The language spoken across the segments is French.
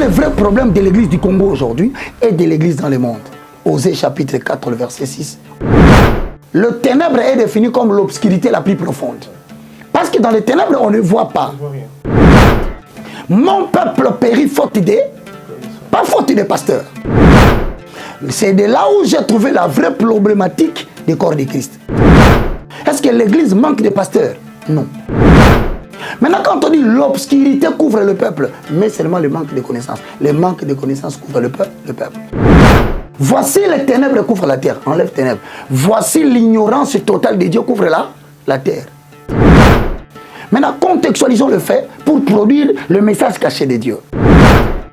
le vrai problème de l'église du Congo aujourd'hui et de l'église dans le monde. Osée chapitre 4, le verset 6. Le ténèbre est défini comme l'obscurité la plus profonde. Parce que dans les ténèbres, on ne voit pas. Mon peuple périt faute d'idées, pas faute de pasteurs. C'est de là où j'ai trouvé la vraie problématique du corps de Christ. Est-ce que l'église manque de pasteurs? Non. Maintenant, quand on dit l'obscurité couvre le peuple, mais seulement le manque de connaissances. Le manque de connaissances couvre le peuple. Voici les ténèbres couvrent la terre. Enlève ténèbres. Voici l'ignorance totale de Dieu couvre la terre. Maintenant, contextualisons le fait pour produire le message caché de Dieu.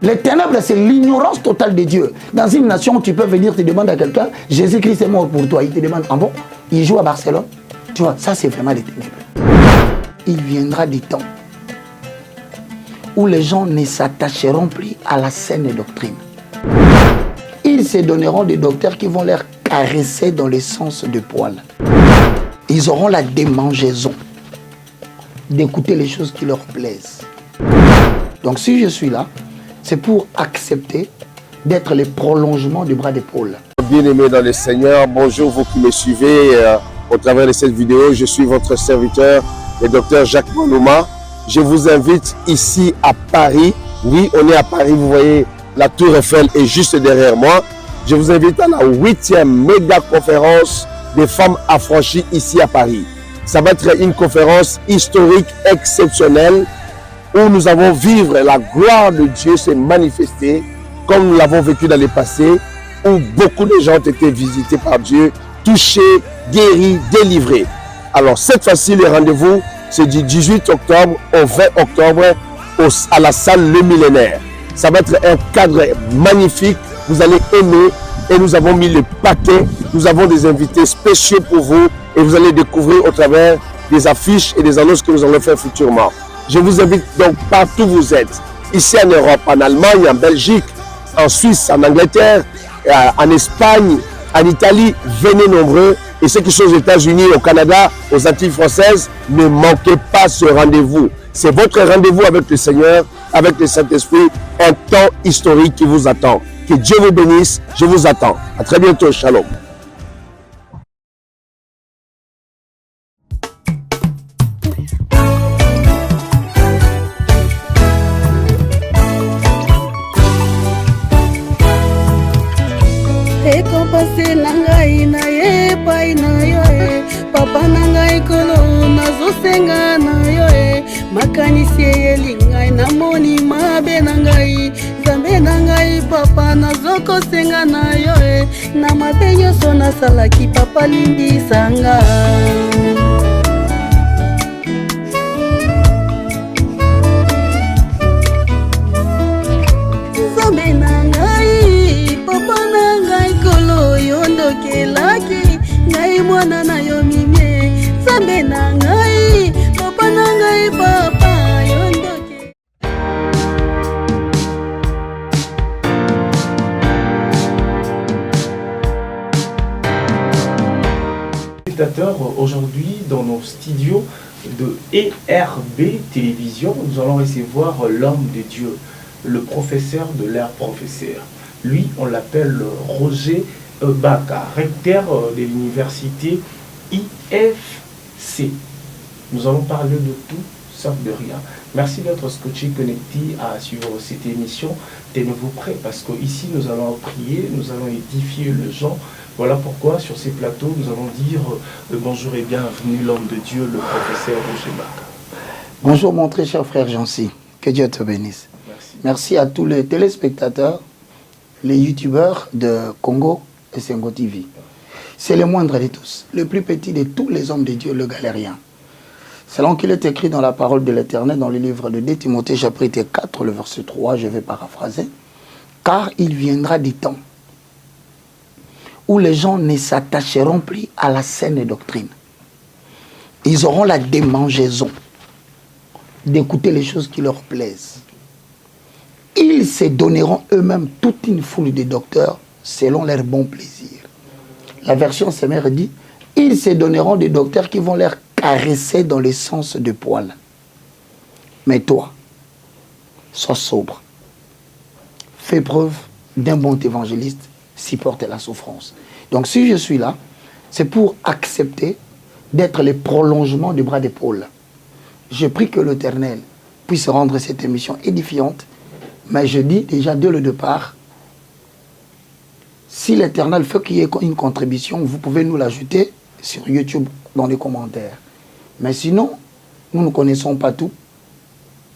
Les ténèbres, c'est l'ignorance totale de Dieu. Dans une nation, tu peux venir te demander à quelqu'un, Jésus-Christ est mort pour toi. Il te demande, ah bon? Il joue à Barcelone? Tu vois, ça c'est vraiment les ténèbres. Il viendra du temps où les gens ne s'attacheront plus à la saine doctrine. Ils se donneront des docteurs qui vont leur caresser dans le sens du poil. Ils auront la démangeaison d'écouter les choses qui leur plaisent. Donc si je suis là, c'est pour accepter d'être le prolongement du bras d'épaule. Bien-aimés dans le Seigneur, bonjour vous qui me suivez au travers de cette vidéo. Je suis votre serviteur, le docteur Jacques Manouma. Je vous invite ici à Paris. Oui, on est à Paris, vous voyez, la Tour Eiffel est juste derrière moi. Je vous invite à la 8e méga conférence des femmes affranchies ici à Paris. Ça va être une conférence historique exceptionnelle où nous allons vivre la gloire de Dieu se manifester comme nous l'avons vécu dans le passé, où beaucoup de gens ont été visités par Dieu, touchés, guéris, délivrés. Alors cette fois-ci, le rendez-vous, c'est du 18 octobre au 20 octobre à la salle Le Millénaire. Ça va être un cadre magnifique, vous allez aimer et nous avons mis le paquet, nous avons des invités spéciaux pour vous et vous allez découvrir au travers des affiches et des annonces que nous allons faire futurement. Je vous invite donc partout où vous êtes, ici en Europe, en Allemagne, en Belgique, en Suisse, en Angleterre, en Espagne, en Italie, venez nombreux. Et ceux qui sont aux États-Unis, au Canada, aux Antilles françaises, ne manquez pas ce rendez-vous. C'est votre rendez-vous avec le Seigneur, avec le Saint-Esprit, un temps historique qui vous attend. Que Dieu vous bénisse, je vous attends. À très bientôt, shalom. Papa nangai kolo nazosenga na yo makanisi elingai namoni mabe nangai zambe nangai papa nazokosenga na yo na mabe nyonso nasalaki papa limbisanga zambe nangai papa nangai kolo yondokelaki ngai mwana na yo mimie zambe na ngai papa na ngai papa yondoke. Aujourd'hui dans nos studios de ERB Télévision, nous allons recevoir l'homme de Dieu, le professeur de l'air professeur. Lui, on l'appelle Roger Baka, recteur de l'université IFC. Nous allons parler de tout, sauf de rien. Merci d'être scotché connecté à suivre cette émission. Tenez-vous prêts parce qu'ici nous allons prier, nous allons édifier les gens. Voilà pourquoi sur ces plateaux nous allons dire bonjour et bienvenue l'homme de Dieu, le professeur Roger Baka. Bonjour mon très cher frère Jancy, que Dieu te bénisse. Merci. Merci à tous les téléspectateurs, les youtubeurs de Congo et Sengo TV. C'est le moindre de tous, le plus petit de tous les hommes de Dieu, le galérien. Selon qu'il est écrit dans la parole de l'Éternel, dans le livre de 2 Timothée, chapitre 4, le verset 3, je vais paraphraser. Car il viendra du temps où les gens ne s'attacheront plus à la saine doctrine. Ils auront la démangeaison d'écouter les choses qui leur plaisent. Ils se donneront eux-mêmes toute une foule de docteurs selon leur bon plaisir. La version Semère dit, ils se donneront des docteurs qui vont leur caresser dans le sens du poil. Mais toi, sois sobre. fait preuve d'un bon évangéliste, supporte la souffrance. Donc si je suis là, c'est pour accepter d'être le prolongement du bras d'épaule. Je prie que l'Éternel puisse rendre cette émission édifiante, mais je dis déjà dès le départ, si l'Éternel fait qu'il y ait une contribution, vous pouvez nous l'ajouter sur YouTube dans les commentaires. Mais sinon, nous ne connaissons pas tout.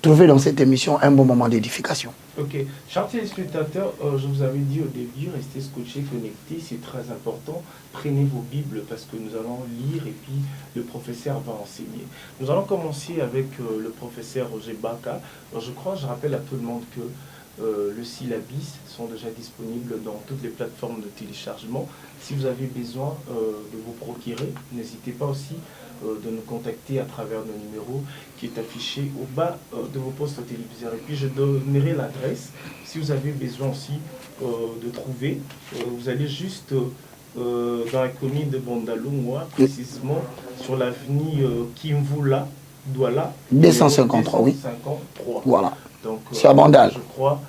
Trouvez dans cette émission un bon moment d'édification. Ok. Chers téléspectateurs, je vous avais dit au début, restez scotchés, connectés, c'est très important. Prenez vos Bibles parce que nous allons lire et puis le professeur va enseigner. Nous allons commencer avec le professeur Roger Baka. Alors, je rappelle à tout le monde que le syllabus sont déjà disponibles dans toutes les plateformes de téléchargement. Si vous avez besoin de vous procurer, n'hésitez pas aussi de nous contacter à travers le numéro qui est affiché au bas de vos postes téléviseurs. Et puis je donnerai l'adresse. Si vous avez besoin aussi de trouver, vous allez juste dans la commune de Bondaloungwa, précisément sur l'avenue Kimvula, Douala. 253, oui. 253. Voilà. Donc, c'est à Bandal. Je crois,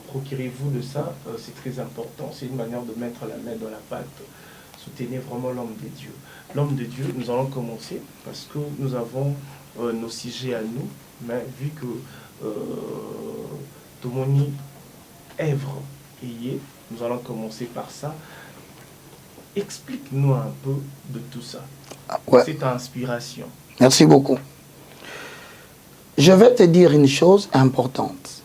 procurez-vous de ça, c'est très important. C'est une manière de mettre la main dans la pâte. Soutenez vraiment l'homme de Dieu. L'homme de Dieu, nous allons commencer parce que nous avons nos sujets à nous, mais vu que Tomoni Èvre est, nous allons commencer par ça. Explique-nous un peu de tout ça. Ouais. C'est ta inspiration. Merci beaucoup. Je vais te dire une chose importante.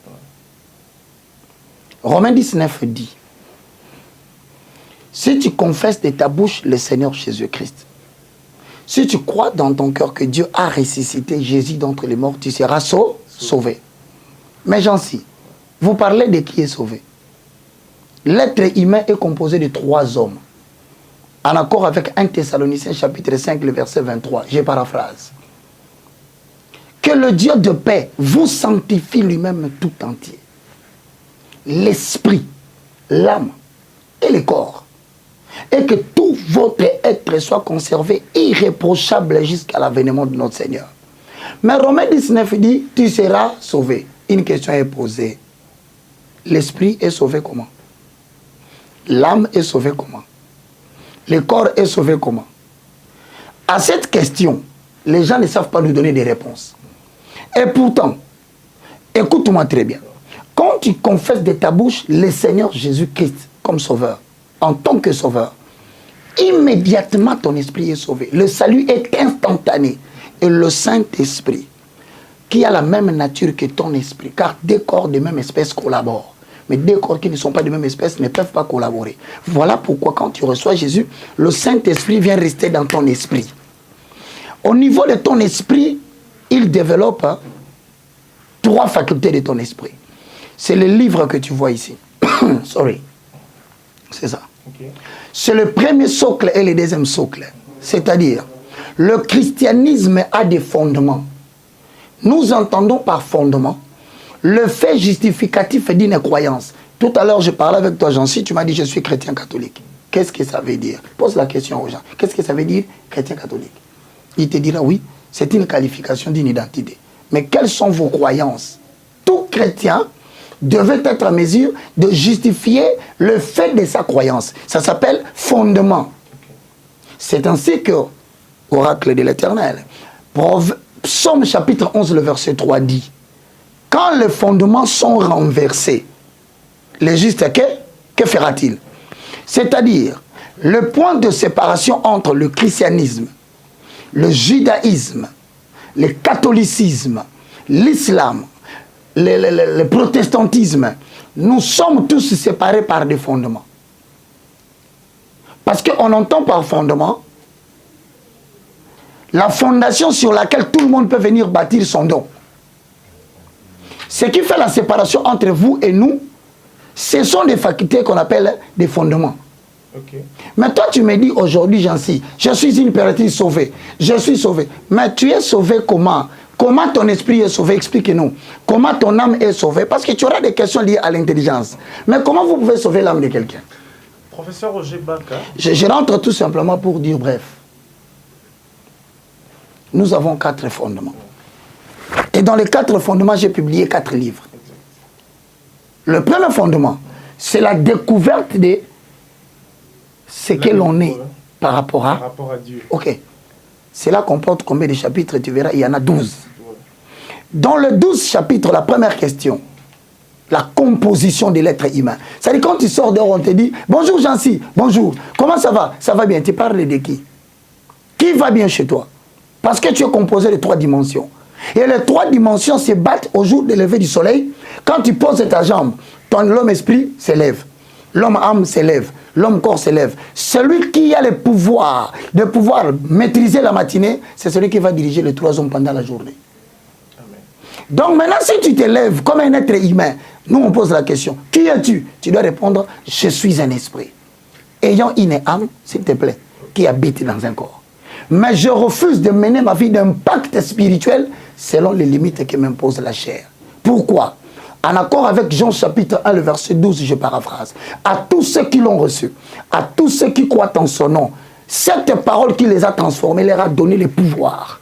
Romains 19 dit, si tu confesses de ta bouche le Seigneur Jésus-Christ, si tu crois dans ton cœur que Dieu a ressuscité Jésus d'entre les morts, tu seras sauvé. Mais j'en suis. Vous parlez de qui est sauvé. L'être humain est composé de 3 hommes. En accord avec 1 Thessaloniciens chapitre 5, le verset 23. Je paraphrase. Que le Dieu de paix vous sanctifie lui-même tout entier. L'esprit, l'âme et le corps. Et que tout votre être soit conservé irréprochable jusqu'à l'avènement de notre Seigneur. Mais Romains 19 dit, tu seras sauvé. Une question est posée. L'esprit est sauvé comment? L'âme est sauvée comment? Le corps est sauvé comment? À cette question, les gens ne savent pas nous donner des réponses. Et pourtant, écoute-moi très bien. Quand tu confesses de ta bouche le Seigneur Jésus-Christ comme sauveur, en tant que sauveur, immédiatement ton esprit est sauvé. Le salut est instantané. Et le Saint-Esprit, qui a la même nature que ton esprit, car 2 corps de même espèce collaborent. Mais 2 corps qui ne sont pas de même espèce ne peuvent pas collaborer. Voilà pourquoi quand tu reçois Jésus, le Saint-Esprit vient rester dans ton esprit. Au niveau de ton esprit, il développe 3 facultés de ton esprit. C'est le livre que tu vois ici. Sorry. C'est ça. Okay. C'est le premier socle et le deuxième socle. C'est-à-dire, le christianisme a des fondements. Nous entendons par fondement le fait justificatif d'une croyance. Tout à l'heure, je parlais avec toi, Jean-Si, tu m'as dit je suis chrétien catholique. Qu'est-ce que ça veut dire? Pose la question aux gens. Qu'est-ce que ça veut dire chrétien catholique? Il te dira oui, c'est une qualification d'une identité. Mais quelles sont vos croyances? Tout chrétien devait être en mesure de justifier le fait de sa croyance. Ça s'appelle fondement. C'est ainsi que l'oracle de l'Éternel, Psaume chapitre 11, le verset 3 dit, quand les fondements sont renversés, le juste, que fera-t-il? C'est-à-dire, le point de séparation entre le christianisme, le judaïsme, le catholicisme, l'islam, le protestantisme, nous sommes tous séparés par des fondements. Parce qu'on entend par fondement la fondation sur laquelle tout le monde peut venir bâtir son don. Ce qui fait la séparation entre vous et nous, ce sont des facultés qu'on appelle des fondements. Okay. Mais toi, tu me dis aujourd'hui, Jancy, je suis une personne sauvée. Je suis sauvé. Mais tu es sauvé comment? Comment ton esprit est sauvé? Explique-nous. Comment ton âme est sauvée? Parce que tu auras des questions liées à l'intelligence. Mais comment vous pouvez sauver l'âme de quelqu'un? Professeur Roger Baka. Je rentre tout simplement pour dire bref. Nous avons 4 fondements. Et dans les 4 fondements, j'ai publié 4 livres. Le premier fondement, c'est la découverte de ce que l'on est par rapport à Dieu. Ok. Cela comporte combien de chapitres? Tu verras, il y en a 12. Dans le 12 chapitres, la première question, la composition de l'être humain. C'est-à-dire quand tu sors dehors, on te dit « Bonjour Jancy, bonjour, comment ça va? Ça va bien. » Tu parles de qui? Qui va bien chez toi? Parce que tu es composé de 3 dimensions. Et les 3 dimensions se battent au jour de lever du soleil. Quand tu poses ta jambe, l'homme-esprit s'élève. L'homme-âme s'élève. L'homme-corps s'élève. Celui qui a le pouvoir de pouvoir maîtriser la matinée, c'est celui qui va diriger les 3 hommes pendant la journée. Amen. Donc maintenant, si tu t'élèves comme un être humain, nous on pose la question, qui es-tu? Tu dois répondre, je suis un esprit. Ayant une âme, s'il te plaît, qui habite dans un corps. Mais je refuse de mener ma vie d'un pacte spirituel selon les limites que m'impose la chair. Pourquoi? En accord avec Jean chapitre 1, le verset 12, je paraphrase. À tous ceux qui l'ont reçu, à tous ceux qui croient en son nom, cette parole qui les a transformés leur a donné le pouvoir.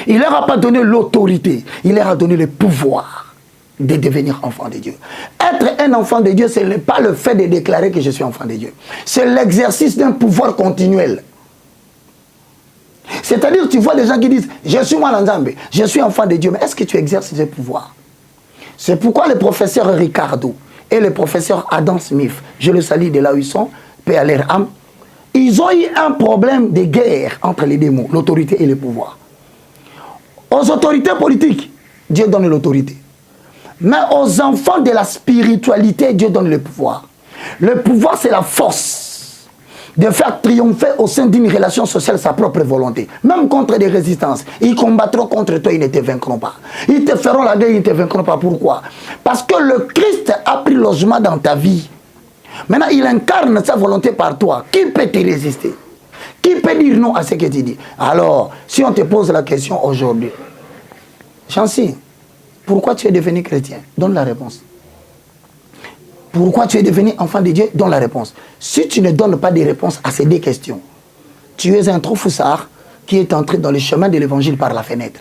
Il leur a pas donné l'autorité, il leur a donné le pouvoir de devenir enfant de Dieu. Être un enfant de Dieu, ce n'est pas le fait de déclarer que je suis enfant de Dieu. C'est l'exercice d'un pouvoir continuel. C'est-à-dire, tu vois des gens qui disent, je suis moi l'Anzambe, je suis enfant de Dieu, mais est-ce que tu exerces ce pouvoir? C'est pourquoi le professeur Ricardo et le professeur Adam Smith, je le salue de là où ils sont, paix à leur âme, ils ont eu un problème de guerre entre les deux mots, l'autorité et le pouvoir. Aux autorités politiques, Dieu donne l'autorité. Mais aux enfants de la spiritualité, Dieu donne le pouvoir. Le pouvoir, c'est la force de faire triompher au sein d'une relation sociale sa propre volonté. Même contre des résistances. Ils combattront contre toi, ils ne te vaincront pas. Ils te feront la guerre, ils ne te vaincront pas. Pourquoi? Parce que le Christ a pris logement dans ta vie. Maintenant, il incarne sa volonté par toi. Qui peut te résister? Qui peut dire non à ce que tu dis? Alors, si on te pose la question aujourd'hui, Chancy, pourquoi tu es devenu chrétien? Donne la réponse. Pourquoi tu es devenu enfant de Dieu? Donne la réponse. Si tu ne donnes pas de réponse à ces 2 questions, tu es un trop foussard qui est entré dans le chemin de l'évangile par la fenêtre.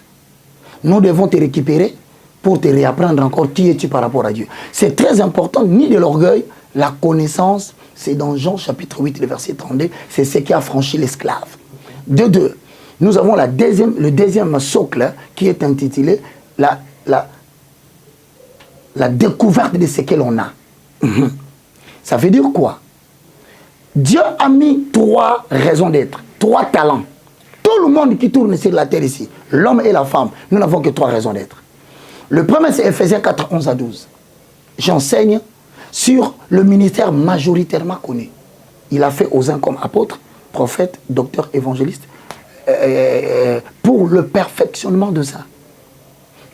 Nous devons te récupérer pour te réapprendre encore qui es-tu par rapport à Dieu. C'est très important, ni de l'orgueil, la connaissance, c'est dans Jean chapitre 8, le verset 32, c'est ce qui a franchi l'esclave. De 2, nous avons le deuxième socle qui est intitulé la découverte de ce que l'on a. Ça veut dire quoi? Dieu a mis 3 raisons d'être, 3 talents. Tout le monde qui tourne sur la terre ici, l'homme et la femme, nous n'avons que 3 raisons d'être. Le premier, c'est Ephésiens 4, 11 à 12. J'enseigne sur le ministère majoritairement connu. Il a fait aux uns comme apôtres, prophètes, docteurs, évangélistes, pour le perfectionnement de ça,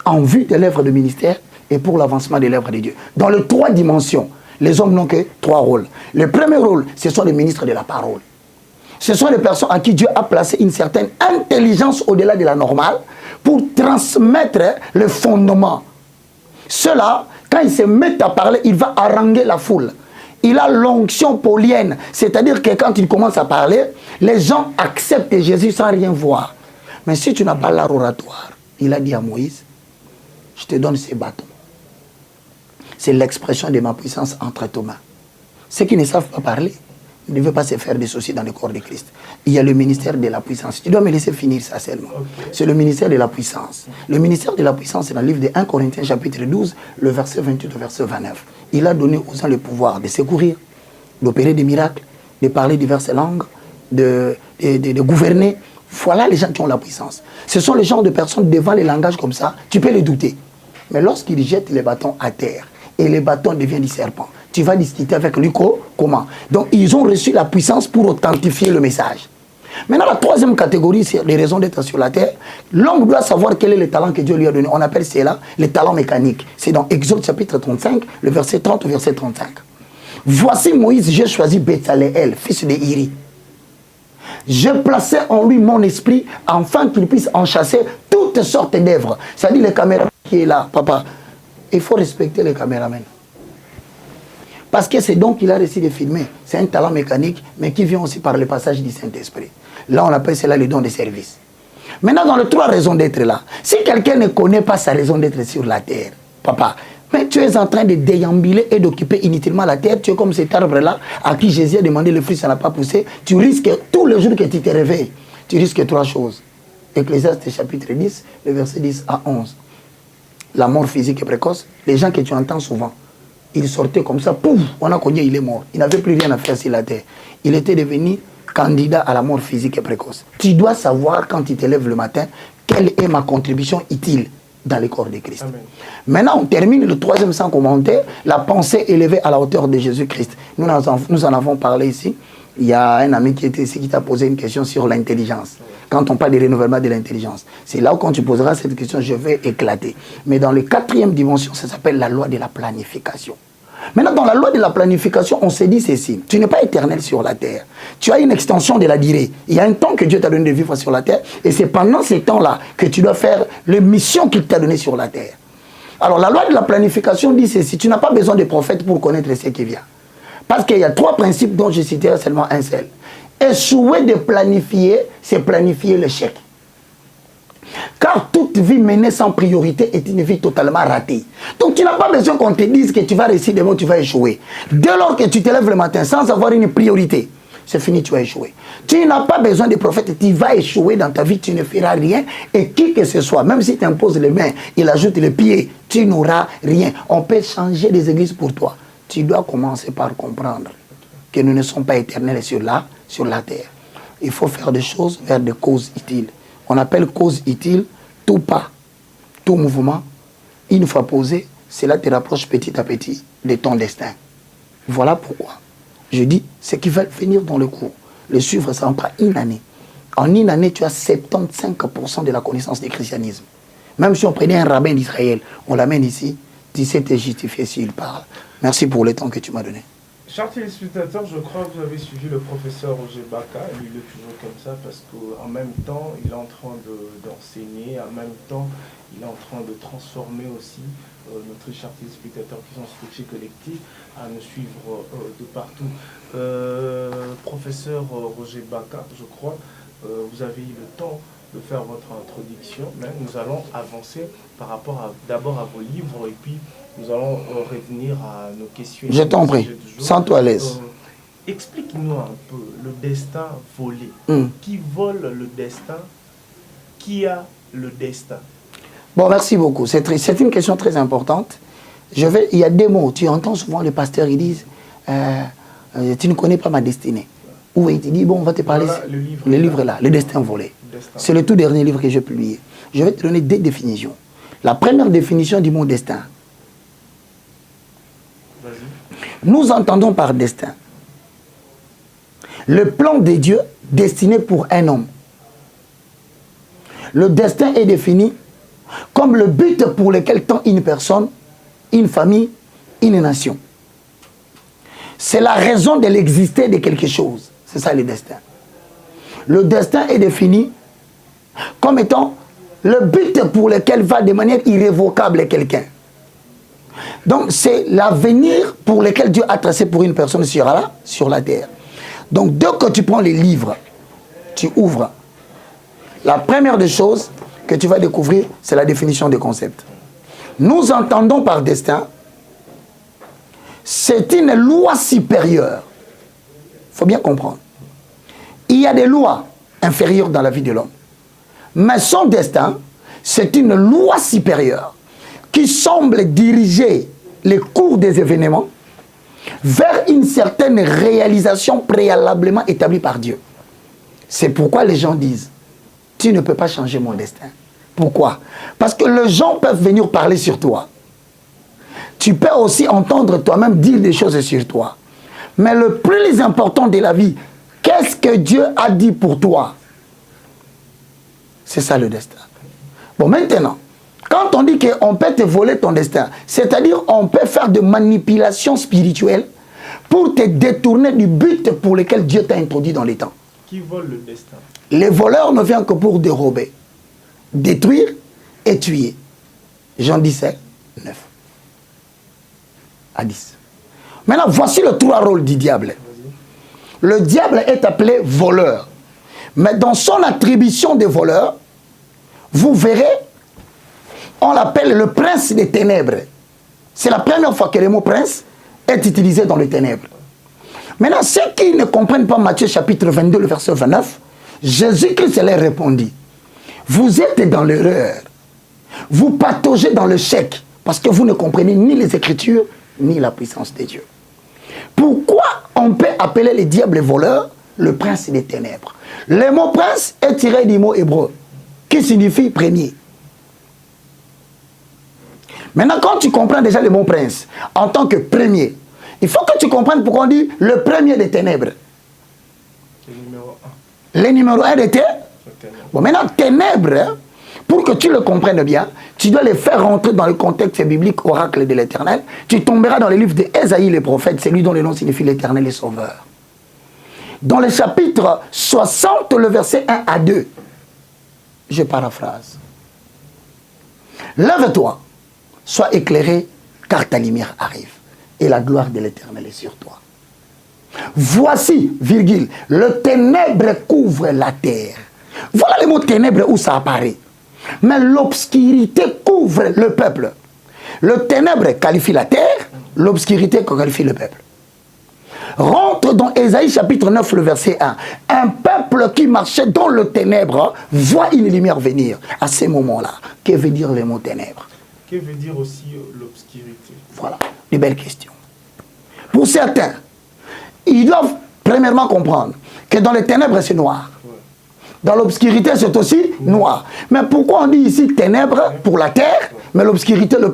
en vue de l'œuvre de ministère et pour l'avancement de l'œuvre de Dieu. Dans les 3 dimensions, les hommes n'ont que 3 rôles. Le premier rôle, ce sont les ministres de la parole. Ce sont les personnes à qui Dieu a placé une certaine intelligence au-delà de la normale pour transmettre le fondement. Ceux-là, quand ils se mettent à parler, il va haranguer la foule. Il a l'onction paulienne, c'est-à-dire que quand il commence à parler, les gens acceptent Jésus sans rien voir. Mais si tu n'as pas l'art oratoire, il a dit à Moïse, je te donne ces bâtons. C'est l'expression de ma puissance entre tes mains. Ceux qui ne savent pas parler ne veulent pas se faire des soucis dans le corps de Christ. Il y a le ministère de la puissance. Tu dois me laisser finir ça seulement. Okay. C'est le ministère de la puissance. Le ministère de la puissance, c'est dans le livre de 1 Corinthiens chapitre 12, le verset 28 au verset 29. Il a donné aux gens le pouvoir de secourir, d'opérer des miracles, de parler diverses langues, de gouverner. Voilà les gens qui ont la puissance. Ce sont les genres de personnes devant les langages comme ça, tu peux les douter. Mais lorsqu'ils jettent les bâtons à terre, et les bâtons deviennent du serpent, tu vas discuter avec lui comment. Donc ils ont reçu la puissance pour authentifier le message. Maintenant la 3e catégorie, c'est les raisons d'être sur la terre. L'homme doit savoir quel est le talent que Dieu lui a donné. On appelle cela les talents mécaniques. C'est dans Exode chapitre 35, le verset 30 au verset 35. Voici Moïse, j'ai choisi Betsaleel, fils de Iri. J'ai placé en lui mon esprit afin qu'il puisse en chasser toutes sortes d'œuvres. C'est-à-dire le caméraman qui est là, papa. Il faut respecter les caméramans. Parce que c'est donc qu'il a réussi de filmer. C'est un talent mécanique, mais qui vient aussi par le passage du Saint-Esprit. Là, on appelle cela le don de service. Maintenant, dans les 3 raisons d'être là, si quelqu'un ne connaît pas sa raison d'être sur la terre, papa, Mais tu es en train de déambuler et d'occuper inutilement la terre. Tu es comme cet arbre-là à qui Jésus a demandé le fruit, ça n'a pas poussé. Tu risques, tous les jours que tu te réveilles, tu risques 3 choses. Ecclésiaste chapitre 10, le verset 10 à 11. La mort physique et précoce, les gens que tu entends souvent, ils sortaient comme ça, pouf, on a cogné, il est mort. Il n'avait plus rien à faire sur la terre. Il était devenu candidat à la mort physique et précoce. Tu dois savoir quand tu te lèves le matin, quelle est ma contribution utile dans le corps de Christ. Amen. Maintenant, on termine le 3e sans commentaire, la pensée élevée à la hauteur de Jésus-Christ. Nous en avons parlé ici. Il y a un ami qui était ici qui t'a posé une question sur l'intelligence. Quand on parle de renouvellement de l'intelligence, c'est là où quand tu poseras cette question, je vais éclater. Mais dans la 4e dimension, ça s'appelle la loi de la planification. Maintenant, dans la loi de la planification, on se dit ceci. Tu n'es pas éternel sur la terre. Tu as une extension de la durée. Il y a un temps que Dieu t'a donné de vivre sur la terre. Et c'est pendant ces temps-là que tu dois faire les missions qu'il t'a données sur la terre. Alors, la loi de la planification dit ceci. Tu n'as pas besoin de prophète pour connaître ce qui vient. Parce qu'il y a 3 principes dont je citerai seulement un seul. Échouer de planifier, c'est planifier l'échec. Car toute vie menée sans priorité est une vie totalement ratée. Donc tu n'as pas besoin qu'on te dise que tu vas réussir demain, tu vas échouer. Dès lors que tu te lèves le matin sans avoir une priorité, c'est fini, tu vas échouer. Tu n'as pas besoin de prophète, tu vas échouer dans ta vie, tu ne feras rien. Et qui que ce soit, même si tu imposes les mains, il ajoute les pieds, tu n'auras rien. On peut changer des églises pour toi. Tu dois commencer par comprendre que nous ne sommes pas éternels sur la terre. Il faut faire des choses vers des causes utiles. On appelle cause utile tout pas, tout mouvement. Une fois posé, cela te rapproche petit à petit de ton destin. Voilà pourquoi je dis, ceux qui veulent venir dans le cours, le suivre, ça en prend une année. En une année, tu as 75% de la connaissance du christianisme. Même si on prenait un rabbin d'Israël, on l'amène ici, tu sais te justifier s'il parle. Merci pour le temps que tu m'as donné. Chers téléspectateurs, je crois que vous avez suivi le professeur Roger Baka. Il est toujours comme ça parce qu'en même temps, il est en train d'enseigner, en même temps, il est en train de transformer aussi notre chers téléspectateurs qui sont scotchés collectifs à nous suivre de partout. Professeur Roger Baka, je crois, vous avez eu le temps de faire votre introduction, mais nous allons avancer par rapport d'abord à vos livres et puis nous allons revenir à nos questions. Je t'en prie, sens-toi à l'aise. Explique-nous un peu le destin volé. Qui vole le destin? Qui a le destin? Bon, merci beaucoup. C'est une question très importante. Il y a des mots. Tu entends souvent les pasteurs, ils disent tu ne connais pas ma destinée. Ou il te dit, bon, on va te parler. Voilà, le livre là, le destin volé. C'est le tout dernier livre que j'ai publié. Je vais te donner 2 définitions. La première définition du mot destin. Nous entendons par destin le plan de Dieu destiné pour un homme. Le destin est défini comme le but pour lequel tend une personne, une famille, une nation. C'est la raison de l'exister de quelque chose. C'est ça le destin. Le destin est défini comme étant le but pour lequel va de manière irrévocable quelqu'un. Donc c'est l'avenir pour lequel Dieu a tracé pour une personne sur la terre. Donc dès que tu prends les livres, tu ouvres. La première des choses que tu vas découvrir, c'est la définition des concepts. Nous entendons par destin, c'est une loi supérieure. Il faut bien comprendre. Il y a des lois inférieures dans la vie de l'homme. Mais son destin, c'est une loi supérieure qui semble diriger les cours des événements vers une certaine réalisation préalablement établie par Dieu. C'est pourquoi les gens disent, tu ne peux pas changer mon destin. Pourquoi? Parce que les gens peuvent venir parler sur toi. Tu peux aussi entendre toi-même dire des choses sur toi. Mais le plus important de la vie, qu'est-ce que Dieu a dit pour toi? C'est ça le destin. Bon, maintenant, quand on dit qu'on peut te voler ton destin, c'est-à-dire on peut faire de manipulations spirituelles pour te détourner du but pour lequel Dieu t'a introduit dans les temps. Qui vole le destin? Les voleurs ne viennent que pour dérober, détruire et tuer. Jean 17, 9 à 10. Maintenant, voici le 3 rôles du diable. Le diable est appelé voleur. Mais dans son attribution de voleur, vous verrez, on l'appelle le prince des ténèbres. C'est la première fois que le mot prince est utilisé dans les ténèbres. Maintenant, ceux qui ne comprennent pas Matthieu chapitre 22, le verset 29, Jésus-Christ leur répondit, vous êtes dans l'erreur, vous pataugez dans le chèque, parce que vous ne comprenez ni les Écritures, ni la puissance de Dieu. Pourquoi on peut appeler les diables voleurs le prince des ténèbres? Le mot prince est tiré du mot hébreu, qui signifie premier. Maintenant, quand tu comprends déjà le mot prince, en tant que premier, il faut que tu comprennes pourquoi on dit le premier des ténèbres. Le numéro 1 des ténèbres. Bon, maintenant, ténèbres, pour que tu le comprennes bien, tu dois les faire rentrer dans le contexte biblique oracle de l'Éternel. Tu tomberas dans les livres d'Ésaïe, le prophète, celui dont le nom signifie l'Éternel et Sauveur. Dans le chapitre 60, le verset 1 à 2, je paraphrase. Lève-toi, sois éclairé, car ta lumière arrive, et la gloire de l'Éternel est sur toi. Voici, virgule, le ténèbre couvre la terre. Voilà le mot ténèbre où ça apparaît. Mais l'obscurité couvre le peuple. Le ténèbre qualifie la terre, l'obscurité qualifie le peuple. Rentre dans Ésaïe chapitre 9, le verset 1. Un peuple qui marchait dans le ténèbre voit une lumière venir. À ce moment-là, que veut dire le mot ténèbre? Que veut dire aussi l'obscurité? Voilà, une belle question. Pour certains, ils doivent premièrement comprendre que dans les ténèbres, c'est noir. Dans l'obscurité, c'est aussi noir. Mais pourquoi on dit ici ténèbres pour la terre, mais l'obscurité, le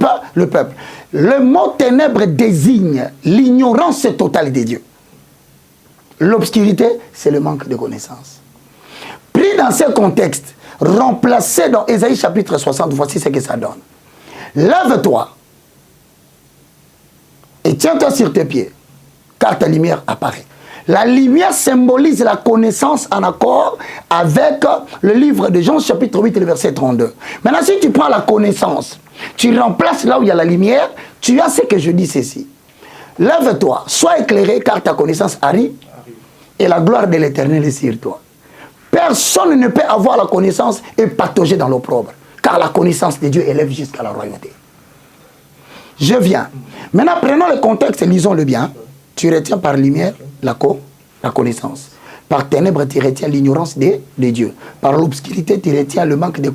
peuple? Le mot ténèbres désigne l'ignorance totale des dieux. L'obscurité, c'est le manque de connaissance. Pris dans ce contexte, remplacé dans Ésaïe chapitre 60, voici ce que ça donne. Lève-toi et tiens-toi sur tes pieds, car ta lumière apparaît. La lumière symbolise la connaissance en accord avec le livre de Jean chapitre 8, le verset 32. Maintenant, si tu prends la connaissance, tu remplaces là où il y a la lumière, tu as ce que je dis ceci. Lève-toi, sois éclairé, car ta connaissance arrive, et la gloire de l'Éternel est sur toi. Personne ne peut avoir la connaissance et patauger dans l'opprobre, car la connaissance de Dieu élève jusqu'à la royauté. Je viens. Maintenant, prenons le contexte et lisons-le bien. Tu retiens par lumière la connaissance. Par ténèbres, tu retiens l'ignorance de Dieu. Par l'obscurité, tu retiens le manque de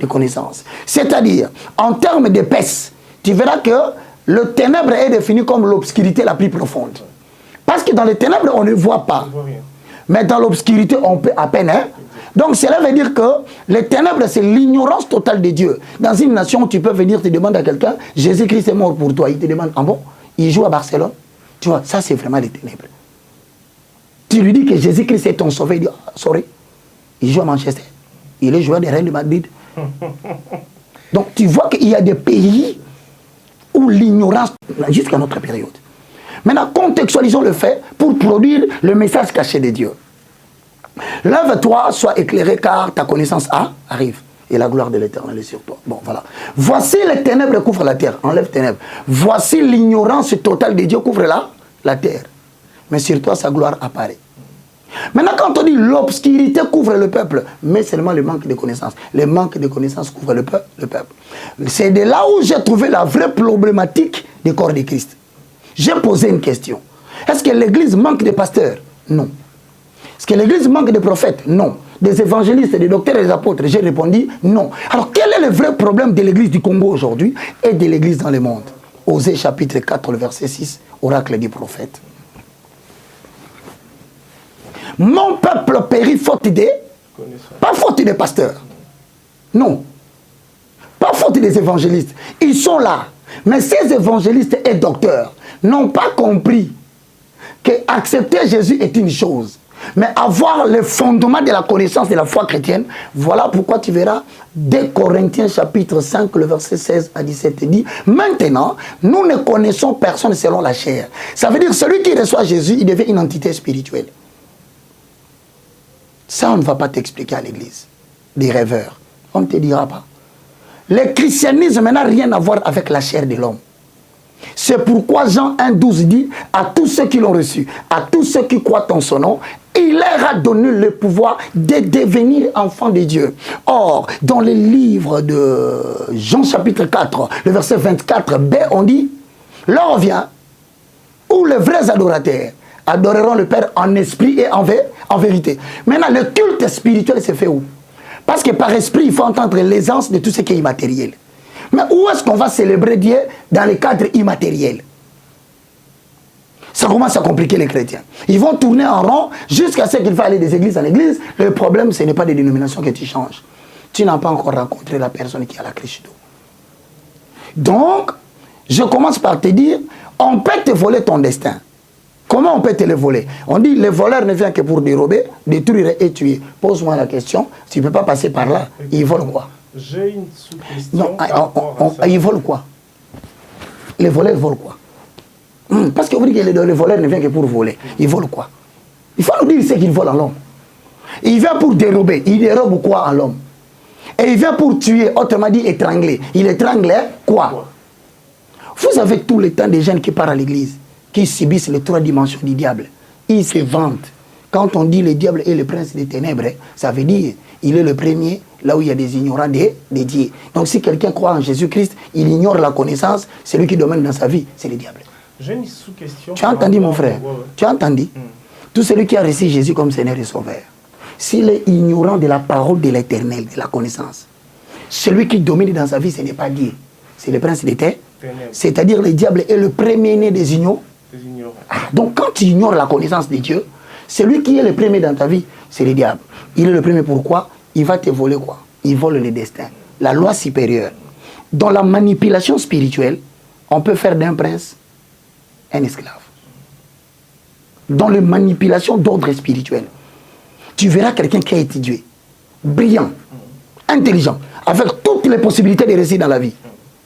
connaissance. C'est-à-dire, en termes d'épaisse, tu verras que le ténèbre est défini comme l'obscurité la plus profonde. Parce que dans les ténèbres, on ne voit pas. Mais dans l'obscurité, on peut à peine. Hein? Donc cela veut dire que les ténèbres, c'est l'ignorance totale de Dieu. Dans une nation, tu peux venir te demander à quelqu'un, Jésus-Christ est mort pour toi. Il te demande, ah bon? Il joue à Barcelone? Tu vois, ça c'est vraiment les ténèbres. Tu lui dis que Jésus-Christ est ton sauveur, il dit, ah, sorry, il joue à Manchester. Il est joueur de Real Madrid. Donc tu vois qu'il y a des pays où l'ignorance, jusqu'à notre période. Maintenant, contextualisons le fait pour produire le message caché de Dieu. Lève-toi, sois éclairé, car ta connaissance arrive. Et la gloire de l'Éternel est sur toi. Bon, voilà. Voici les ténèbres couvrent la terre. Enlève ténèbres. Voici l'ignorance totale de Dieu couvre la terre. Mais sur toi, sa gloire apparaît. Maintenant, quand on dit l'obscurité couvre le peuple, mais seulement le manque de connaissance. Le manque de connaissance couvre le peuple. C'est de là où j'ai trouvé la vraie problématique du corps de Christ. J'ai posé une question. Est-ce que l'Église manque de pasteurs? Non. Est-ce que l'Église manque de prophètes? Non. Des évangélistes, des docteurs et des apôtres? J'ai répondu non. Alors quel est le vrai problème de l'Église du Congo aujourd'hui et de l'Église dans le monde? Osée chapitre 4, le verset 6, oracle du prophète. Mon peuple périt faute d'idées, pas faute des pasteurs. Non. Pas faute des évangélistes. Ils sont là. Mais ces évangélistes et docteurs n'ont pas compris que accepter Jésus est une chose. Mais avoir le fondement de la connaissance de la foi chrétienne, voilà pourquoi tu verras 2 Corinthiens chapitre 5, le verset 16 à 17 dit, maintenant, nous ne connaissons personne selon la chair. Ça veut dire celui qui reçoit Jésus, il devient une entité spirituelle. Ça, on ne va pas t'expliquer à l'église. Des rêveurs. On ne te dira pas. Le christianisme n'a rien à voir avec la chair de l'homme. C'est pourquoi Jean 1,12 dit, à tous ceux qui l'ont reçu, à tous ceux qui croient en son nom, il leur a donné le pouvoir de devenir enfants de Dieu. Or, dans le livre de Jean chapitre 4, le verset 24b, on dit, L'heure vient où les vrais adorateurs adoreront le Père en esprit et en vérité. Maintenant, le culte spirituel se fait où? Parce que par esprit, il faut entendre l'aisance de tout ce qui est immatériel. Mais où est-ce qu'on va célébrer Dieu dans le cadre immatériel? Ça commence à compliquer les chrétiens. Ils vont tourner en rond jusqu'à ce qu'il faut aller des églises en église. Le problème, ce n'est pas des dénominations que tu changes. Tu n'as pas encore rencontré la personne qui a la clé chez toi. Donc, je commence par te dire, on peut te voler ton destin. Comment on peut te le voler? On dit, le voleur ne vient que pour dérober, détruire et tuer. Pose-moi la question, tu ne peux pas passer par là. Il vole quoi? J'ai une sous-question. Non, il vole quoi? Les voleurs volent quoi? Parce que vous dites que le voleur ne vient que pour voler. Il vole quoi? Il faut nous dire ce qu'il vole à l'homme. Il vient pour dérober. Il dérobe quoi à l'homme? Et il vient pour tuer, autrement dit étrangler. Il étrangle quoi? Vous avez tout le temps des jeunes qui partent à l'église, qui subissent les 3 dimensions du diable. Ils se vantent. Quand on dit le diable est le prince des ténèbres, ça veut dire il est le premier là où il y a des ignorants des dieux. Donc si quelqu'un croit en Jésus-Christ, il ignore la connaissance, celui qui domine dans sa vie, c'est le diable. J'ai une sous-question. Tu as entendu mon frère? Tu as entendu? Tout celui qui a reçu Jésus comme Seigneur et Sauveur, s'il est ignorant de la parole de l'Éternel, de la connaissance, celui qui domine dans sa vie, ce n'est pas Dieu, c'est le prince des ténèbres. C'est-à-dire le diable est le premier-né des ignorants. Donc quand tu ignores la connaissance de Dieu, celui qui est le premier dans ta vie, c'est le diable. Il est le premier pourquoi? Il va te voler quoi? Il vole le destin, la loi supérieure. Dans la manipulation spirituelle, on peut faire d'un prince un esclave. Dans la manipulation d'ordre spirituel, tu verras quelqu'un qui a étudié, brillant, intelligent, avec toutes les possibilités de réussir dans la vie,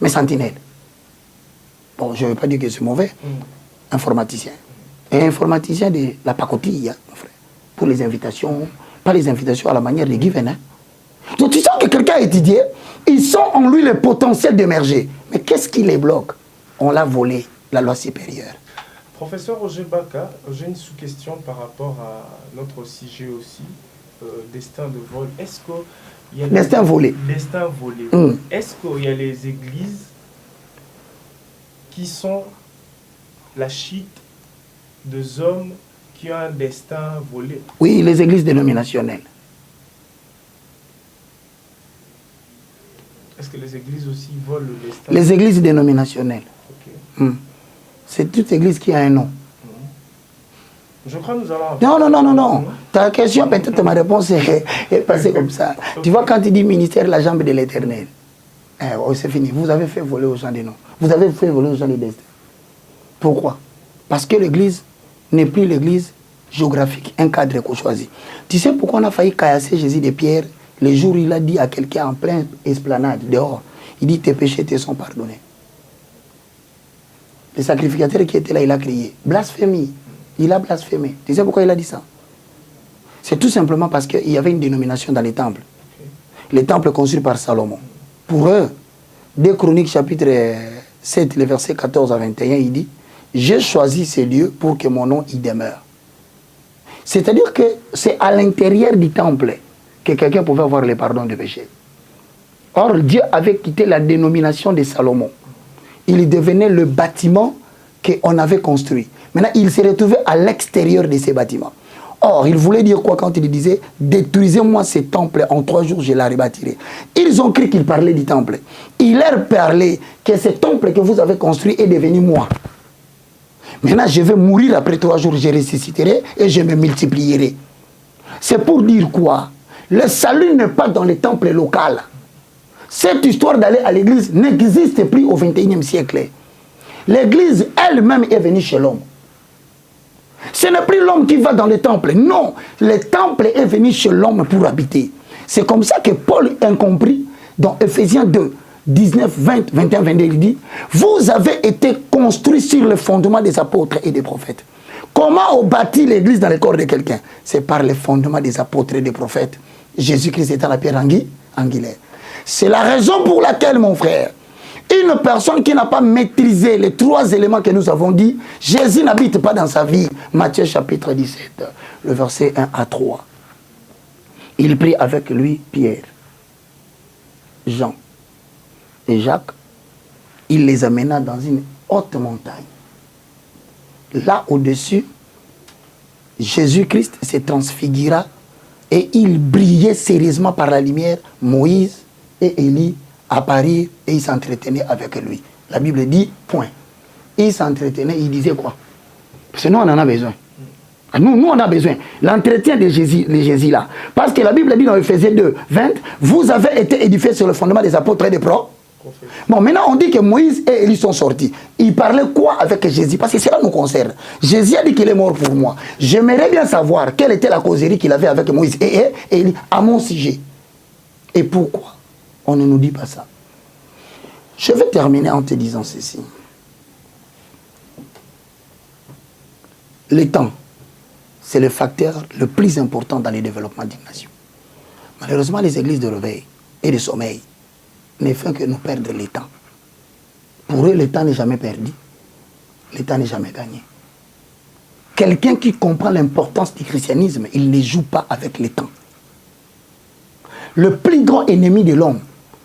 mais sentinelle. Bon, je ne veux pas dire que c'est mauvais. Informaticien. Et informaticien de la pacotille, hein, mon frère. Pour les invitations, pas les invitations à la manière de Given. Hein. Donc tu sens que quelqu'un a étudié, ils sont en lui le potentiel d'émerger. Mais qu'est-ce qui les bloque? On l'a volé, la loi supérieure. Professeur Roger Baka, j'ai une sous-question par rapport à notre sujet aussi, destin de vol. Est-ce qu'il y a destin volé. Destin volé. Est-ce qu'il y a les églises qui sont la chute des hommes qui ont un destin volé? Oui, les églises dénominationnelles. Est-ce que les églises aussi volent le destin? Les églises dénominationnelles. Okay. C'est toute église qui a un nom. Je crois que nous allons... Non. Ta question, peut-être ma réponse est passée comme ça. Tu vois, quand tu dis ministère, la jambe de l'Éternel, c'est fini. Vous avez fait voler aux gens des noms. Vous avez fait voler aux gens des destins. Pourquoi? Parce que l'église n'est plus l'église géographique, un cadre qu'on choisit. Tu sais pourquoi on a failli caillasser Jésus de Pierre le jour où il a dit à quelqu'un en pleine esplanade, dehors, il dit tes péchés te sont pardonnés. Le sacrificateur qui était là, il a crié blasphémie. Il a blasphémé. Tu sais pourquoi il a dit ça? C'est tout simplement parce qu'il y avait une dénomination dans les temples. Les temples construits par Salomon. Pour eux, 2 Chroniques chapitre 7, le verset 14 à 21, il dit j'ai choisi ces lieux pour que mon nom y demeure. C'est-à-dire que c'est à l'intérieur du temple que quelqu'un pouvait avoir le pardon de péché. Or, Dieu avait quitté la dénomination de Salomon. Il devenait le bâtiment qu'on avait construit. Maintenant, il s'est retrouvé à l'extérieur de ces bâtiments. Or, il voulait dire quoi quand il disait « Détruisez-moi ces temples, en 3 jours je la rebâtirai ». Ils ont cru qu'il parlait du temple. Il leur parlait que ce temple que vous avez construit est devenu moi. Maintenant, je vais mourir après 3 jours, je ressusciterai et je me multiplierai. C'est pour dire quoi? Le salut n'est pas dans les temples locaux. Cette histoire d'aller à l'église n'existe plus au XXIe siècle. L'église elle-même est venue chez l'homme. Ce n'est plus l'homme qui va dans le temple. Non, le temple est venu chez l'homme pour habiter. C'est comme ça que Paul incompris dans Ephésiens 2, 19, 20, 21, 22, il dit « Vous avez été construits sur le fondement des apôtres et des prophètes. » Comment on bâtit l'église dans le corps de quelqu'un? C'est par le fondement des apôtres et des prophètes. Jésus-Christ étant la pierre angulaire. C'est la raison pour laquelle, mon frère, une personne qui n'a pas maîtrisé les 3 éléments que nous avons dit, Jésus n'habite pas dans sa vie. Matthieu chapitre 17, le verset 1 à 3. Il prit avec lui Pierre, Jean et Jacques. il les amena dans une haute montagne. Là au-dessus, Jésus-Christ se transfigura et il brillait sérieusement par la lumière. Moïse et Élie apparurent et ils s'entretenaient avec lui. La Bible dit, point. Ils s'entretenaient, ils disaient quoi? Parce que nous, on en a besoin. Nous, on a besoin. L'entretien de Jésus là. Parce que la Bible dit dans Ephésiens 2, 20, vous avez été édifiés sur le fondement des apôtres et des prophètes. Bon, maintenant on dit que Moïse et Élie sont sortis. Ils parlaient quoi avec Jésus? Parce que cela nous concerne. Jésus a dit qu'il est mort pour moi. J'aimerais bien savoir quelle était la causerie qu'il avait avec Moïse et Élie à mon sujet. Et pourquoi on ne nous dit pas ça? Je vais terminer en te disant ceci. Le temps, c'est le facteur le plus important dans le développement d'une nation. Malheureusement, les églises de réveil et de sommeil ne font que nous perdre le temps. Pour eux, le temps n'est jamais perdu. Le temps n'est jamais gagné. Quelqu'un qui comprend l'importance du christianisme, il ne joue pas avec le temps. Le plus grand ennemi de l'homme,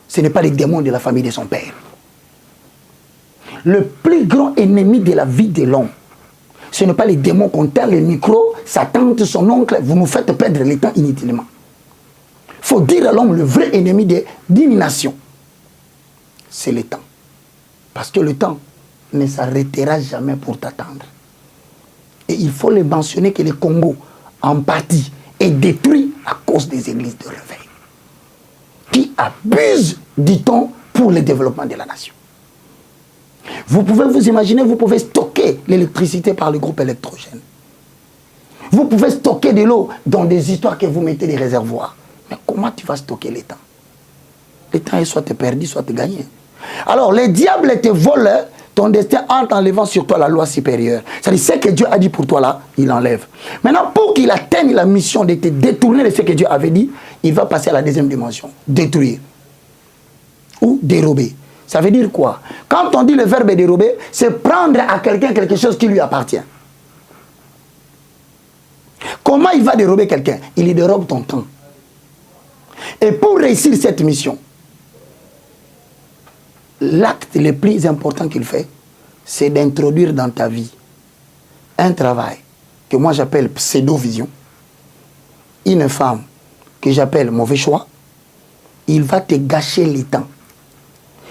ce n'est pas les démons de la famille de son père. Le plus grand ennemi de la vie de l'homme, ce n'est pas les démons qu'on tient le micro, sa tante, son oncle, vous nous faites perdre le temps inutilement. Il faut dire à l'homme le vrai ennemi d'une nation. C'est le temps. Parce que le temps ne s'arrêtera jamais pour t'attendre. Et il faut le mentionner que le Congo, en partie, est détruit à cause des églises de réveil, qui abusent du temps pour le développement de la nation. Vous pouvez vous imaginer, vous pouvez stocker l'électricité par le groupe électrogène. Vous pouvez stocker de l'eau dans des histoires que vous mettez des réservoirs. Mais comment tu vas stocker le temps? Le temps est soit perdu, soit gagné. Alors, le diable te vole ton destin en t'enlevant sur toi la loi supérieure. C'est-à-dire, ce que Dieu a dit pour toi là, il enlève. Maintenant, pour qu'il atteigne la mission de te détourner de ce que Dieu avait dit, il va passer à la deuxième dimension. Détruire. Ou dérober. Ça veut dire quoi? Quand on dit le verbe dérober, c'est prendre à quelqu'un quelque chose qui lui appartient. Comment il va dérober quelqu'un? Il lui dérobe ton temps. Et pour réussir cette mission, l'acte le plus important qu'il fait, c'est d'introduire dans ta vie un travail que moi j'appelle pseudo-vision, une femme que j'appelle mauvais choix. Il va te gâcher le temps.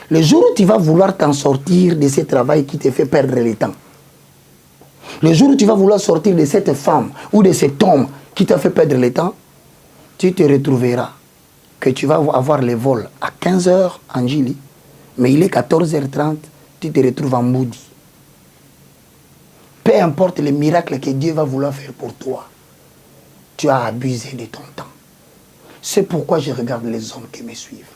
Le jour où tu vas vouloir t'en sortir de ce travail qui te fait perdre le temps, le jour où tu vas vouloir sortir de cette femme ou de cet homme qui t'a fait perdre le temps, tu te retrouveras que tu vas avoir le vol à 15h en Gili, mais il est 14h30, tu te retrouves en Moudi. Peu importe le miracle que Dieu va vouloir faire pour toi, tu as abusé de ton temps. C'est pourquoi je regarde les hommes qui me suivent.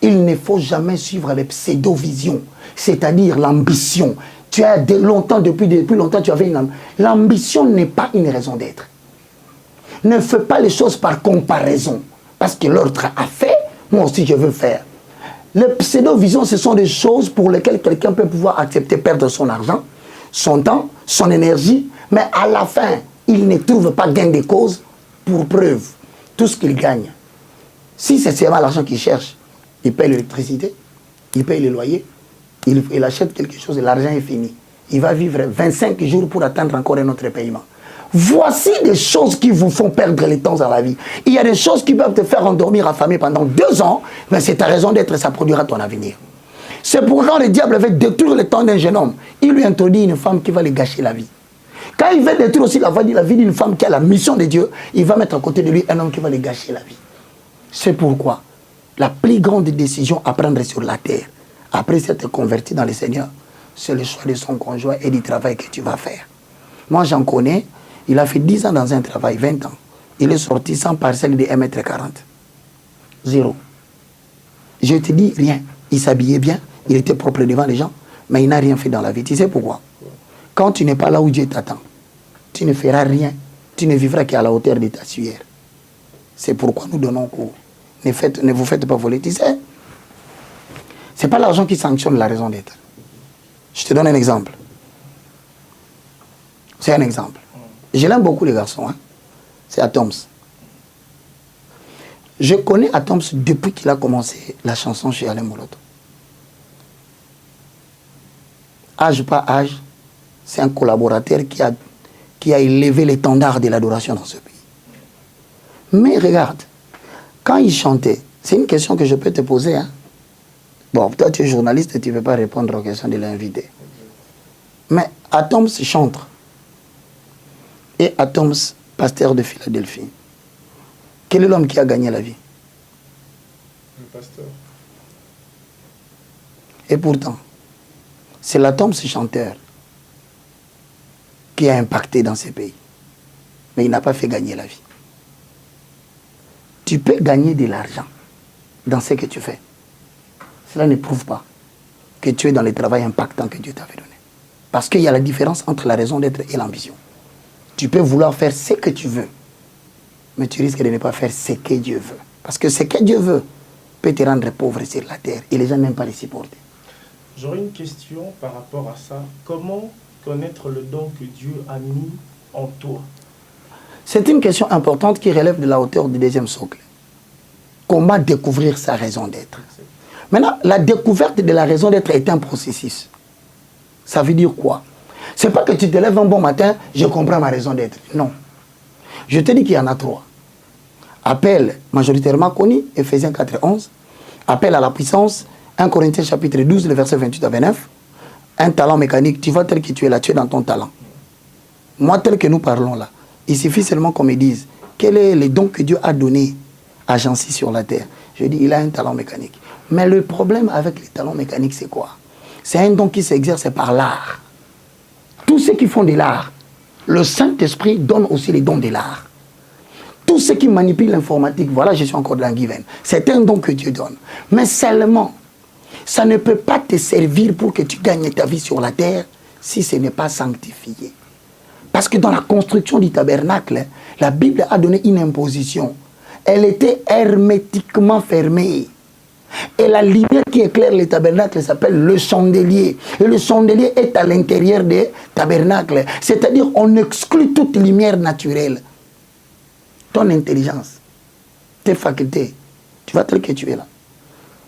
Il ne faut jamais suivre les pseudo-visions, c'est-à-dire l'ambition. Tu as depuis longtemps, tu avais une ambition. L'ambition n'est pas une raison d'être. Ne fais pas les choses par comparaison. Parce que l'autre a fait, moi aussi je veux faire. Les pseudo-visions, ce sont des choses pour lesquelles quelqu'un peut pouvoir accepter perdre son argent, son temps, son énergie, mais à la fin, il ne trouve pas gain de cause. Pour preuve, tout ce qu'il gagne. Si c'est seulement l'argent qu'il cherche, il paye l'électricité, il paye le loyer, il achète quelque chose et l'argent est fini. Il va vivre 25 jours pour attendre encore un autre paiement. Voici des choses qui vous font perdre le temps dans la vie. Il y a des choses qui peuvent te faire endormir affamé pendant 2 ans, mais c'est ta raison d'être, ça produira ton avenir. C'est pourquoi le diable veut détruire le temps d'un jeune homme. Il lui introduit une femme qui va lui gâcher la vie. Quand il veut détruire aussi la vie d'une femme qui a la mission de Dieu, il va mettre à côté de lui un homme qui va lui gâcher la vie. C'est pourquoi la plus grande décision à prendre sur la terre, après s'être converti dans le Seigneur, c'est le choix de son conjoint et du travail que tu vas faire. Moi, j'en connais. Il a fait 10 ans dans un travail, 20 ans. Il est sorti sans parcelle de 1,40 m. 0. Je te dis rien. Il s'habillait bien, il était propre devant les gens, mais il n'a rien fait dans la vie. Tu sais pourquoi? Quand tu n'es pas là où Dieu t'attend, tu ne feras rien. Tu ne vivras qu'à la hauteur de ta sueur. C'est pourquoi nous donnons cours. Ne vous faites pas voler. Tu sais, ce n'est pas l'argent qui sanctionne la raison d'être. Je te donne un exemple. C'est un exemple. Je l'aime beaucoup les garçons. Hein? C'est Atoms. Je connais Atoms depuis qu'il a commencé la chanson chez Alain Moloto. âge pas âge, c'est un collaborateur qui a élevé l'étendard de l'adoration dans ce pays. Mais regarde, quand il chantait, c'est une question que je peux te poser. Hein? Bon, toi tu es journaliste et tu ne peux pas répondre aux questions de l'invité. Mais Atoms chante. Et Atoms, pasteur de Philadelphie. Quel est l'homme qui a gagné la vie? Le pasteur. Et pourtant, c'est l'Atoms chanteur qui a impacté dans ces pays. Mais il n'a pas fait gagner la vie. Tu peux gagner de l'argent dans ce que tu fais. Cela ne prouve pas que tu es dans le travail impactant que Dieu t'avait donné. Parce qu'il y a la différence entre la raison d'être et l'ambition. Tu peux vouloir faire ce que tu veux, mais tu risques de ne pas faire ce que Dieu veut. Parce que ce que Dieu veut peut te rendre pauvre sur la terre et les gens n'aiment pas les supporter. J'aurais une question par rapport à ça. Comment connaître le don que Dieu a mis en toi? C'est une question importante qui relève de la hauteur du deuxième socle. Comment découvrir sa raison d'être? Maintenant, la découverte de la raison d'être est un processus. Ça veut dire quoi? C'est pas que tu te lèves un bon matin, je comprends ma raison d'être. Non. Je te dis qu'il y en a trois. Appel majoritairement connu, Ephésiens 4:11. Appel à la puissance, 1 Corinthiens chapitre 12, le verset 28 à 29. Un talent mécanique, tu vois tel que tu es là, tu es dans ton talent. Moi, tel que nous parlons là, il suffit seulement qu'on me dise quel est le don que Dieu a donné à Jancy sur la terre. Je dis, il a un talent mécanique. Mais le problème avec les talents mécaniques, c'est quoi? C'est un don qui s'exerce par l'art. Tous ceux qui font de l'art, le Saint-Esprit donne aussi les dons de l'art. Tous ceux qui manipulent l'informatique, voilà, je suis encore dans Given. C'est un don que Dieu donne. Mais seulement, ça ne peut pas te servir pour que tu gagnes ta vie sur la terre si ce n'est pas sanctifié. Parce que dans la construction du tabernacle, la Bible a donné une imposition. Elle était hermétiquement fermée. Et la lumière qui éclaire les tabernacles s'appelle le chandelier. Et le chandelier est à l'intérieur des tabernacles. C'est-à-dire on exclut toute lumière naturelle. Ton intelligence, tes facultés, tu vois tel que tu es là.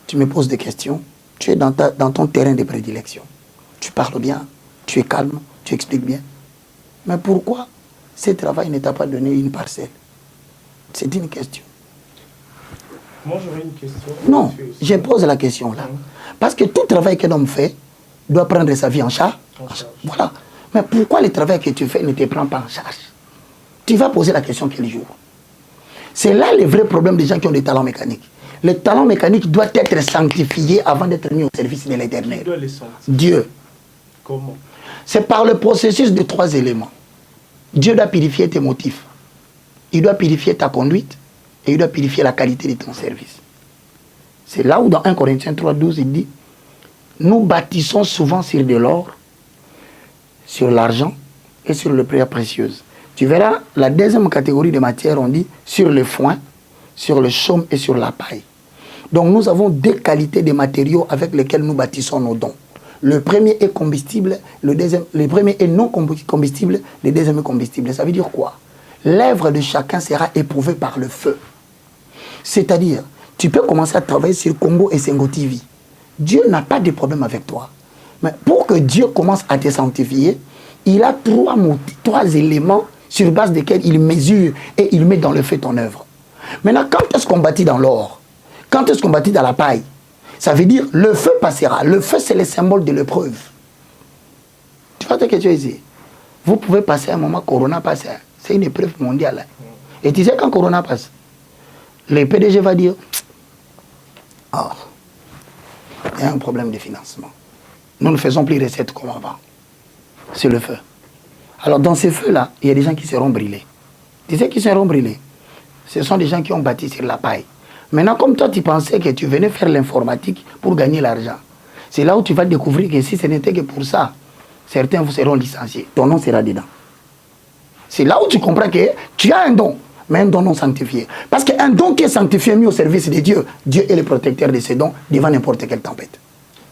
Tu me poses des questions, tu es dans ton terrain de prédilection. Tu parles bien, tu es calme, tu expliques bien. Mais pourquoi ce travail ne t'a pas donné une parcelle? C'est une question. Moi, j'aurais une question. Non, je pose la question là. Parce que tout travail qu'un homme fait doit prendre sa vie en charge. Voilà. Mais pourquoi le travail que tu fais ne te prend pas en charge? Tu vas poser la question quel jour? C'est là le vrai problème des gens qui ont des talents mécaniques. Le talent mécanique doit être sanctifié avant d'être mis au service de l'Éternel. Qui doit les sanctifier? Dieu. Comment? C'est par le processus de 3 éléments. Dieu doit purifier tes motifs. Il doit purifier ta conduite. Et il doit purifier la qualité de ton service. C'est là où dans 1 Corinthiens 3:12, il dit, nous bâtissons souvent sur de l'or, sur l'argent et sur le pierre précieuse. Tu verras, la deuxième catégorie de matières, on dit sur le foin, sur le chaume et sur la paille. Donc nous avons 2 qualités de matériaux avec lesquels nous bâtissons nos dons. Le premier est combustible, le premier est non combustible, le deuxième est combustible. Ça veut dire quoi? L'œuvre de chacun sera éprouvée par le feu. C'est-à-dire, tu peux commencer à travailler sur Congo et Sengo TV. Dieu n'a pas de problème avec toi. Mais pour que Dieu commence à te sanctifier, il a 3 éléments sur base desquels il mesure et il met dans le feu ton œuvre. Maintenant, quand est-ce qu'on bâtit dans l'or? Quand est-ce qu'on bâtit dans la paille? Ça veut dire, le feu passera. Le feu, c'est le symbole de l'épreuve. Tu vois ce que tu as dit? Vous pouvez passer un moment, Corona passe. C'est une épreuve mondiale. Et tu sais, quand Corona passe, le PDG va dire, oh, il y a un problème de financement. Nous ne faisons plus recettes comme avant. C'est le feu. Alors dans ces feux-là, il y a des gens qui seront brûlés. Tu sais qui seront brûlés? Ce sont des gens qui ont bâti sur la paille. Maintenant, comme toi, tu pensais que tu venais faire l'informatique pour gagner l'argent. C'est là où tu vas découvrir que si ce n'était que pour ça, certains vous seront licenciés. Ton nom sera dedans. C'est là où tu comprends que tu as un don, mais un don non sanctifié. Parce qu'un don qui est sanctifié, mis au service de Dieu, Dieu est le protecteur de ses dons devant n'importe quelle tempête.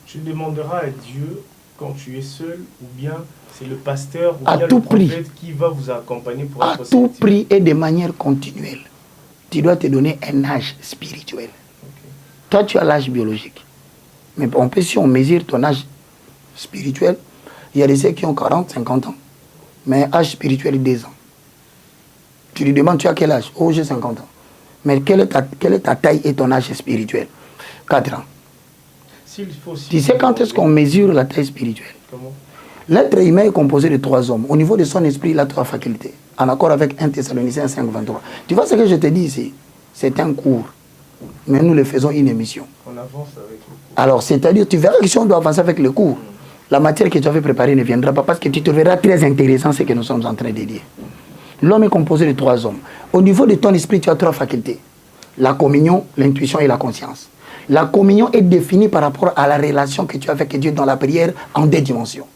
Tu demanderas à Dieu quand tu es seul, ou bien c'est le pasteur, ou à bien tout le prophète prix, qui va vous accompagner pour à être tout sanctifié. prix et de manière continuelle. Tu dois te donner un âge spirituel. Okay. Toi, tu as l'âge biologique. Mais on peut, si on mesure ton âge spirituel, Il y a des ceux qui ont 40, 50 ans. Mais âge spirituel, 2 ans. Tu lui demandes, tu as quel âge? Oh, j'ai 50 ans. Mais quelle est ta taille et ton âge spirituel? 4 ans. Tu sais quand est-ce qu'on mesure la taille spirituelle? Comment? L'être humain est composé de 3 hommes. Au niveau de son esprit, il a 3 facultés. En accord avec 1 Thessaloniciens 5, 23. Tu vois ce que je te dis ici? C'est un cours. Mais nous le faisons une émission. On avance avec le cours. Alors, c'est-à-dire, tu verras que si on doit avancer avec le cours, la matière que tu avais préparée ne viendra pas parce que tu trouveras très intéressant ce que nous sommes en train de dire. L'homme est composé de 3 hommes. Au niveau de ton esprit, tu as 3 facultés. La communion, l'intuition et la conscience. La communion est définie par rapport à la relation que tu as avec Dieu dans la prière en 2 dimensions.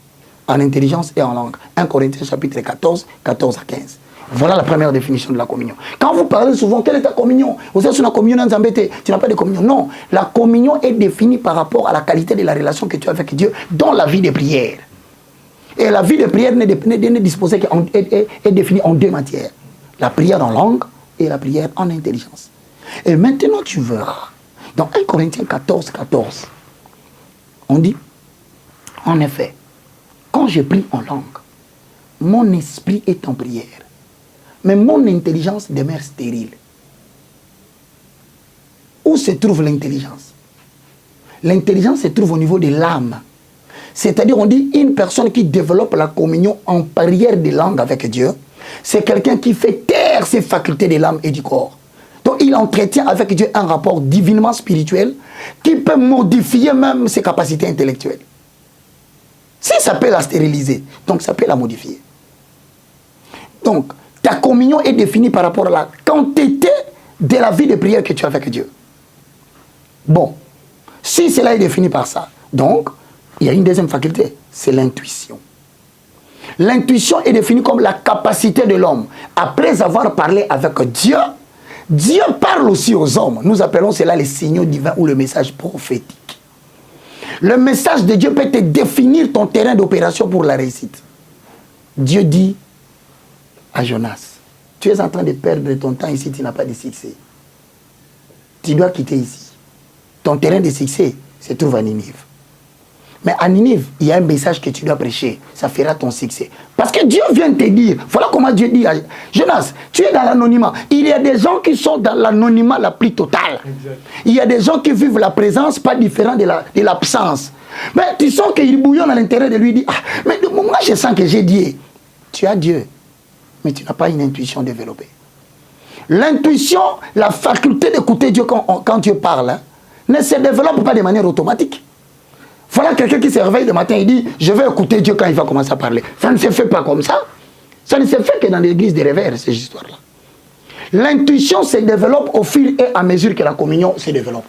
En intelligence et en langue. 1 Corinthiens chapitre 14, 14 à 15. Voilà la première définition de la communion. Quand vous parlez souvent, quelle est ta communion? Vous êtes sur la communion dans Zambété, tu n'as pas de communion. Non, la communion est définie par rapport à la qualité de la relation que tu as avec Dieu dans la vie de prière. Et la vie de prière n'est disposée est définie en 2 matières. La prière en langue et la prière en intelligence. Et maintenant tu verras, dans 1 Corinthiens 14, 14, on dit, en effet, quand je prie en langue, mon esprit est en prière, mais mon intelligence demeure stérile. Où se trouve l'intelligence? L'intelligence se trouve au niveau de l'âme. C'est-à-dire, on dit, une personne qui développe la communion en prière de langue avec Dieu, c'est quelqu'un qui fait taire ses facultés de l'âme et du corps. Donc, il entretient avec Dieu un rapport divinement spirituel qui peut modifier même ses capacités intellectuelles. Si ça peut la stériliser, donc ça peut la modifier. Donc, ta communion est définie par rapport à la quantité de la vie de prière que tu as avec Dieu. Bon, si cela est défini par ça, donc, il y a une deuxième faculté, c'est l'intuition. L'intuition est définie comme la capacité de l'homme. Après avoir parlé avec Dieu, Dieu parle aussi aux hommes. Nous appelons cela les signaux divins ou le message prophétique. Le message de Dieu peut te définir ton terrain d'opération pour la réussite. Dieu dit à Jonas, tu es en train de perdre ton temps ici, tu n'as pas de succès. Tu dois quitter ici. Ton terrain de succès se trouve à Ninive. Mais à Ninive, il y a un message que tu dois prêcher. Ça fera ton succès. Parce que Dieu vient te dire, voilà comment Dieu dit à Jonas, tu es dans l'anonymat. Il y a des gens qui sont dans l'anonymat la plus totale. Exact. Il y a des gens qui vivent la présence pas différent de l'absence. Mais tu sens qu'il bouillonne à l'intérieur de lui, dit, ah, mais moi je sens que j'ai dit, tu as Dieu, mais tu n'as pas une intuition développée. L'intuition, la faculté d'écouter Dieu quand Dieu parle, hein, ne se développe pas de manière automatique. Voilà quelqu'un qui se réveille le matin et dit, je vais écouter Dieu quand il va commencer à parler. Ça ne se fait pas comme ça. Ça ne se fait que dans l'église des rêveurs, ces histoires-là. L'intuition se développe au fil et à mesure que la communion se développe.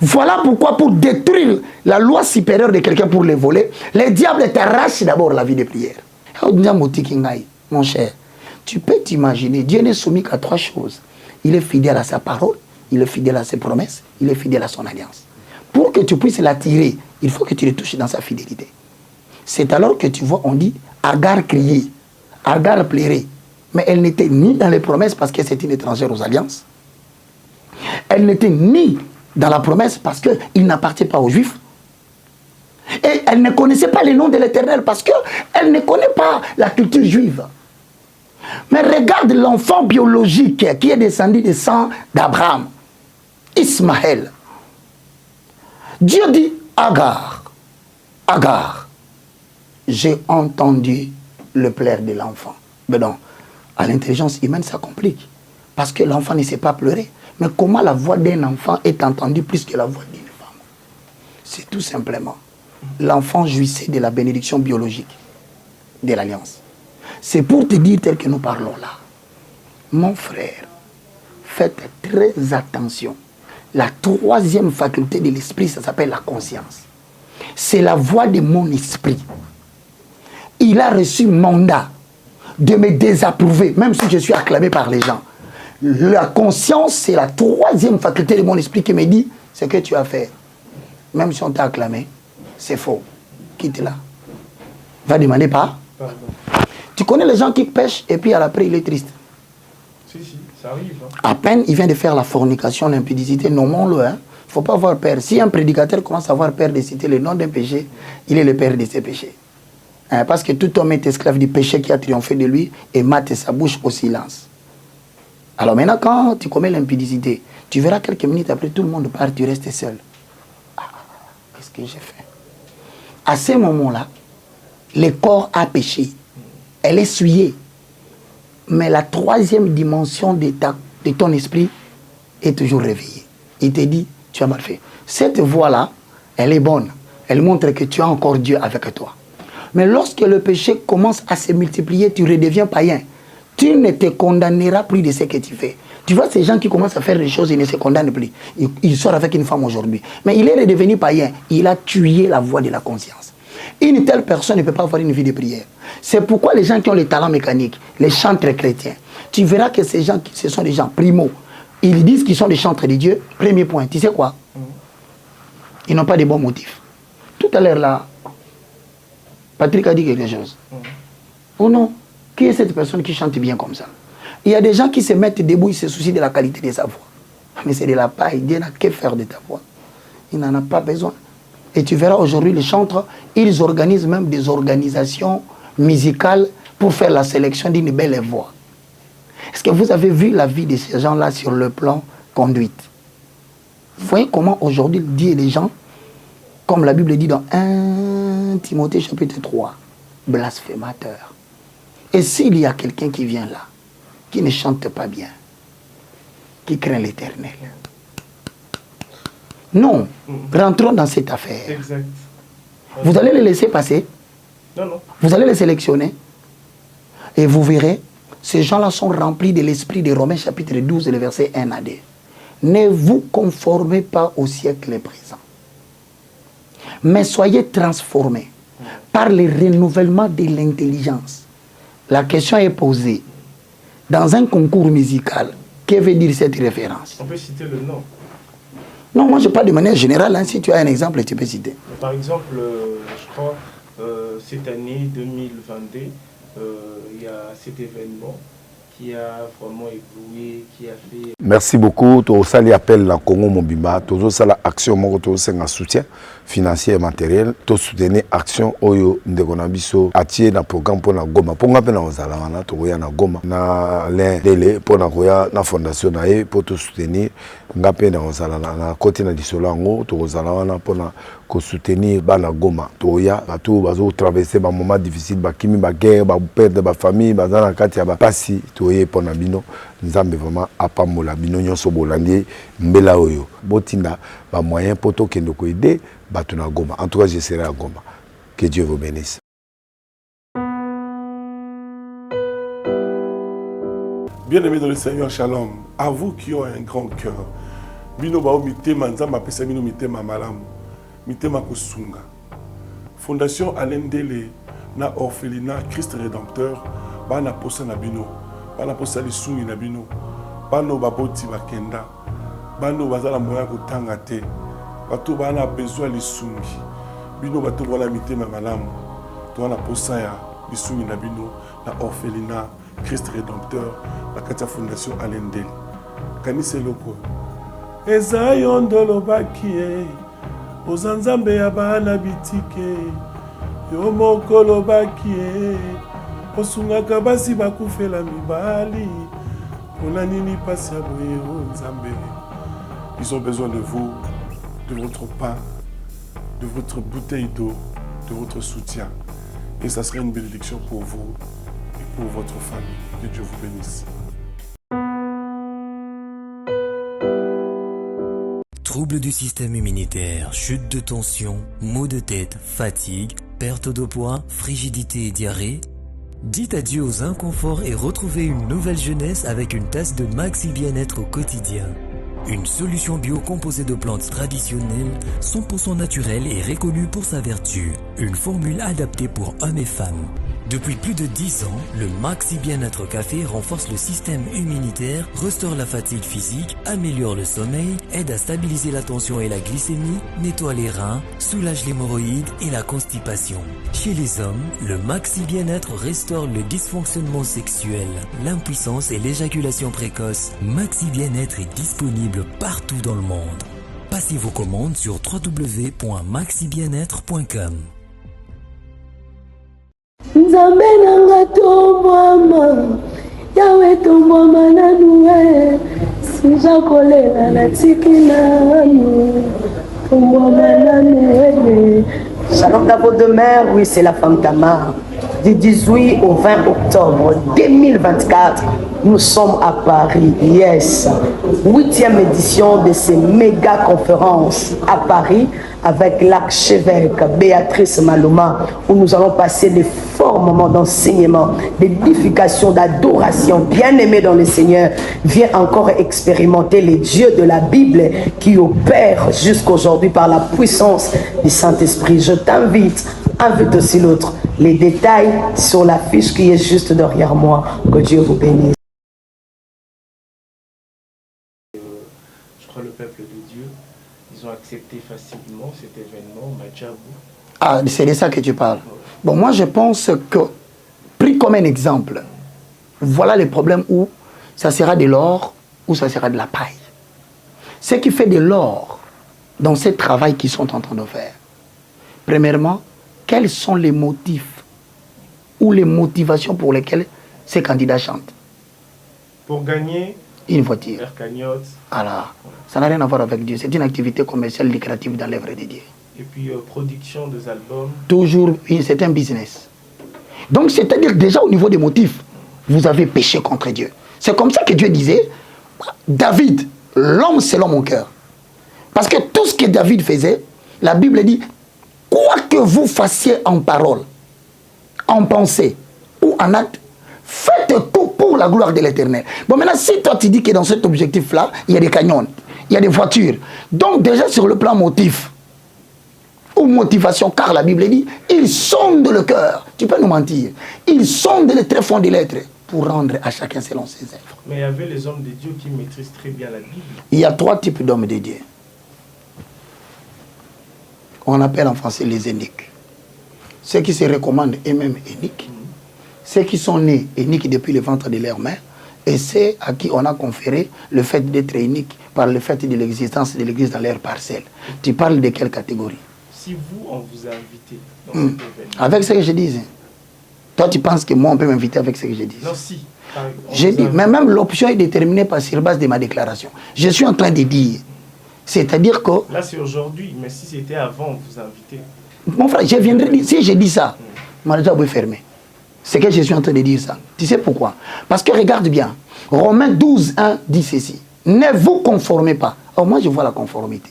Voilà pourquoi, pour détruire la loi supérieure de quelqu'un pour les voler, les diables t'arrachent d'abord la vie de prière. Mon cher, tu peux t'imaginer, Dieu n'est soumis qu'à 3 choses. Il est fidèle à sa parole, il est fidèle à ses promesses, il est fidèle à son alliance. Pour que tu puisses l'attirer, il faut que tu le touches dans sa fidélité. C'est alors que tu vois, on dit, Agar criait, Agar plairait. Mais elle n'était ni dans les promesses parce que c'est une étrangère aux alliances. Elle n'était ni dans la promesse parce qu'il n'appartient pas aux Juifs. Et elle ne connaissait pas les noms de l'Éternel parce qu'elle ne connaît pas la culture juive. Mais regarde l'enfant biologique qui est descendu du sang d'Abraham, Ismaël. Dieu dit, Agar, Agar, j'ai entendu le pleur de l'enfant. Mais non, à l'intelligence humaine, ça complique. Parce que l'enfant ne sait pas pleurer. Mais comment la voix d'un enfant est entendue plus que la voix d'une femme? C'est tout simplement, l'enfant jouissait de la bénédiction biologique de l'alliance. C'est pour te dire tel que nous parlons là. Mon frère, faites très attention. La 3e faculté de l'esprit, ça s'appelle la conscience. C'est la voix de mon esprit. Il a reçu mandat de me désapprouver, même si je suis acclamé par les gens. La conscience, c'est la 3e faculté de mon esprit qui me dit ce que tu as fait. Même si on t'a acclamé, c'est faux. Quitte-la. Va demander pas. Pardon. Tu connais les gens qui pêchent et puis à l'après il est triste. Si, ça arrive. Hein. À peine il vient de faire la fornication, l'impudicité, nommons-le. Il ne faut pas avoir peur. Si un prédicateur commence à avoir peur de citer le nom d'un péché, il est le père de ses péchés. Hein, parce que tout homme est esclave du péché qui a triomphé de lui et mate sa bouche au silence. Alors maintenant, quand tu commets l'impudicité, tu verras quelques minutes après, tout le monde part, tu restes seul. Ah, qu'est-ce que j'ai fait? À ce moment-là, le corps a péché. Elle est souillée. Mais la troisième dimension de ton esprit est toujours réveillée. Il te dit, tu as mal fait. Cette voix-là, elle est bonne. Elle montre que tu as encore Dieu avec toi. Mais lorsque le péché commence à se multiplier, tu redeviens païen. Tu ne te condamneras plus de ce que tu fais. Tu vois, ces gens qui commencent à faire des choses, ils ne se condamnent plus. Il sort avec une femme aujourd'hui. Mais il est redevenu païen. Il a tué la voix de la conscience. Une telle personne ne peut pas avoir une vie de prière. C'est pourquoi les gens qui ont les talents mécaniques, les chantres chrétiens, tu verras que ces gens, ce sont des gens, primo, ils disent qu'ils sont des chantres de Dieu. Premier point, tu sais quoi? Ils n'ont pas de bons motifs. Tout à l'heure là, Patrick a dit quelque chose. Oh non, qui est cette personne qui chante bien comme ça? Il y a des gens qui se mettent debout, ils se soucient de la qualité de sa voix. Mais c'est de la paille, Dieu n'a que faire de ta voix. Il n'en a pas besoin. Et tu verras aujourd'hui les chantres, ils organisent même des organisations musicales pour faire la sélection d'une belle voix. Est-ce que vous avez vu la vie de ces gens-là sur le plan conduite? Vous voyez comment aujourd'hui il dit les gens, comme la Bible dit dans 1 Timothée chapitre 3, blasphémateur. Et s'il y a quelqu'un qui vient là, qui ne chante pas bien, qui craint l'Éternel, non, rentrons dans cette affaire. Exact. Vous allez les laisser passer. Non, non. Vous allez les sélectionner. Et vous verrez, ces gens-là sont remplis de l'esprit de Romains chapitre 12, le verset 1 à 2. Ne vous conformez pas au siècle présent, mais soyez transformés par le renouvellement de l'intelligence. La question est posée. Dans un concours musical, que veut dire cette référence? On peut citer le nom. Non, moi je parle de manière générale. Hein. Si tu as un exemple, tu peux citer. Par exemple, je crois, cette année 2022, il y a cet événement qui a vraiment ébloui, qui a fait... Merci beaucoup. Tout ça, appel la Congo Mobimba. Tout ça, l'action, tout ça, un soutien financier et matériel. Tout soutenir action oyo ndekonabiso atie na programme pour la Goma. Pour nga pena ozala wana to ya na Goma. Na l'un pour na koya na fondation na e pour tout soutenir. Nga pena ozala na côté na disolango to ozala wana pour na ko soutenir bana Goma. To ya bato bazo traverser ba moment difficile ba kimi ba guerre ba perdre ba famille ba na kati ya ba pasi to ye pour na bino. Nzambe vraiment apamola bino nyonso bolandi mbela oyo. Botinda ba moyen pour to kendo ko aider Batuna Goma. En tout cas, je serai à Goma. Que Dieu vous bénisse. Bien-aimés dans le Seigneur, shalom. À vous qui ont un grand cœur. Bino bao mitema nzamba pesa bino mitema malamu. Mitema kusunga. Fondation Alendele na orphelinat Christ Rédempteur bana posa na bino. Bana posa lisungi na bino. Bano baboti bakenda. Bano bazala moya kotanga te. Bato bana besoin lisungi bino bato wala mitema malamu to wana posa ya lisungi na bino na orphelinat Christ Rédempteur la kati fondation Alendele kanisa loko eza yondolo bakie ozanzambe ya bana bitike yo mokolo bakie osungaka basi bakufela mibali pona nini pasi ya boye o nzambe. Ils ont besoin de vous, de votre pain, de votre bouteille d'eau, de votre soutien. Et ça serait une bénédiction pour vous et pour votre famille. Que Dieu vous bénisse. Troubles du système immunitaire, chute de tension, maux de tête, fatigue, perte de poids, frigidité et diarrhée. Dites adieu aux inconforts et retrouvez une nouvelle jeunesse avec une tasse de Maxi Bien-être au quotidien. Une solution bio composée de plantes traditionnelles, 100% naturelle et reconnue pour sa vertu. Une formule adaptée pour hommes et femmes. Depuis plus de 10 ans, le Maxi Bien-être Café renforce le système immunitaire, restaure la fatigue physique, améliore le sommeil, aide à stabiliser la tension et la glycémie, nettoie les reins, soulage l'hémorroïde et la constipation. Chez les hommes, le Maxi Bien-être restaure le dysfonctionnement sexuel, l'impuissance et l'éjaculation précoce. Maxi Bien-être est disponible partout dans le monde. Passez vos commandes sur www.maxibienêtre.com. Nzambe nanga tombwama yawe tombwama nanue sinja kolela natiki nanu tombwama nanue. Shalom dans vos demeures, oui c'est la femme Tamar. Du 18 au 20 octobre 2024, nous sommes à Paris, yes. 8e édition de ces méga conférences à Paris avec l'archevêque Béatrice Maloma, où nous allons passer des forts moments d'enseignement, d'édification, d'adoration. Bien-aimé dans le Seigneur, viens encore expérimenter les dieux de la Bible qui opèrent jusqu'aujourd'hui par la puissance du Saint-Esprit. Je t'invite, invite aussi l'autre. Les détails sur la fiche qui est juste derrière moi. Que Dieu vous bénisse. Je crois le peuple de Dieu, ils ont accepté facilement cet événement, Madjabou. Ah, c'est de ça que tu parles. Bon, moi je pense que, pris comme un exemple, voilà les problèmes où ça sera de l'or ou ça sera de la paille. Ce qui fait de l'or dans ce travail qu'ils sont en train de faire. Premièrement, quels sont les motifs ou les motivations pour lesquelles ces candidats chantent? Pour gagner une voiture. Leur cagnotte. Alors, ça n'a rien à voir avec Dieu. C'est une activité commerciale lucrative dans l'œuvre de Dieu. Et puis production des albums. Toujours, c'est un business. Donc, c'est-à-dire déjà au niveau des motifs, vous avez péché contre Dieu. C'est comme ça que Dieu disait, David, l'homme selon mon cœur. Parce que tout ce que David faisait, la Bible dit, quoi que vous fassiez en parole, en pensée ou en acte, faites tout pour la gloire de l'Éternel. Bon, maintenant, si toi tu dis que dans cet objectif-là, il y a des camions, il y a des voitures. Donc, déjà sur le plan motif ou motivation, car la Bible dit, ils sondent le cœur. Tu peux nous mentir. Ils sondent les tréfonds des lettres pour rendre à chacun selon ses œuvres. Mais il y avait les hommes de Dieu qui maîtrisent très bien la Bible. Il y a 3 types d'hommes de Dieu. On appelle en français les éniques. Ceux qui se recommandent eux-mêmes éniques. Ceux qui sont nés éniques depuis le ventre de leur mère. Et ceux à qui on a conféré le fait d'être énique par le fait de l'existence de l'église dans leur parcelle. Tu parles de quelle catégorie? Si vous, on vous a invité dans cet événement. Avec ce que je dis. Toi, tu penses que moi, on peut m'inviter avec ce que je dis? Non, si. J'ai dit, mais même l'option est déterminée par sur base de ma déclaration. Je suis en train de dire. C'est-à-dire que... Là, c'est aujourd'hui, mais si c'était avant, on vous a invité. Mon frère, je viendrai dire, si je dis ça, mon job est fermé. C'est que je suis en train de dire ça. Tu sais pourquoi? Parce que regarde bien, Romains 12, 1 dit ceci. Ne vous conformez pas. Oh, moi, je vois la conformité.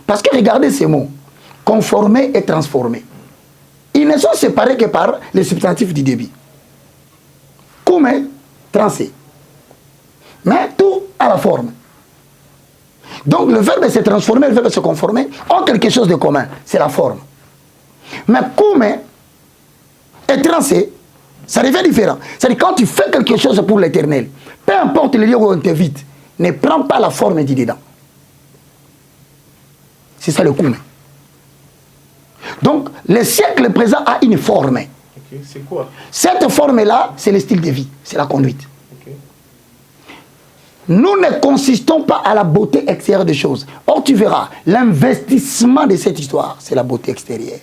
Parce que regardez ces mots. Conformer et transformer. Ils ne sont séparés que par les substantifs du début. Comme, transer. Mais tout à la forme. Donc le verbe se transformer, le verbe se conformer ont quelque chose de commun, c'est la forme. Mais comme et transer, ça devient différent. C'est-à-dire quand tu fais quelque chose pour l'éternel, peu importe le lieu où on t'invite, ne prends pas la forme du dedans. C'est ça le comme. Donc le siècle présent a une forme. Okay. C'est quoi? Cette forme-là, c'est le style de vie, c'est la conduite. Okay. Nous ne consistons pas à la beauté extérieure des choses. Or, tu verras, l'investissement de cette histoire, c'est la beauté extérieure.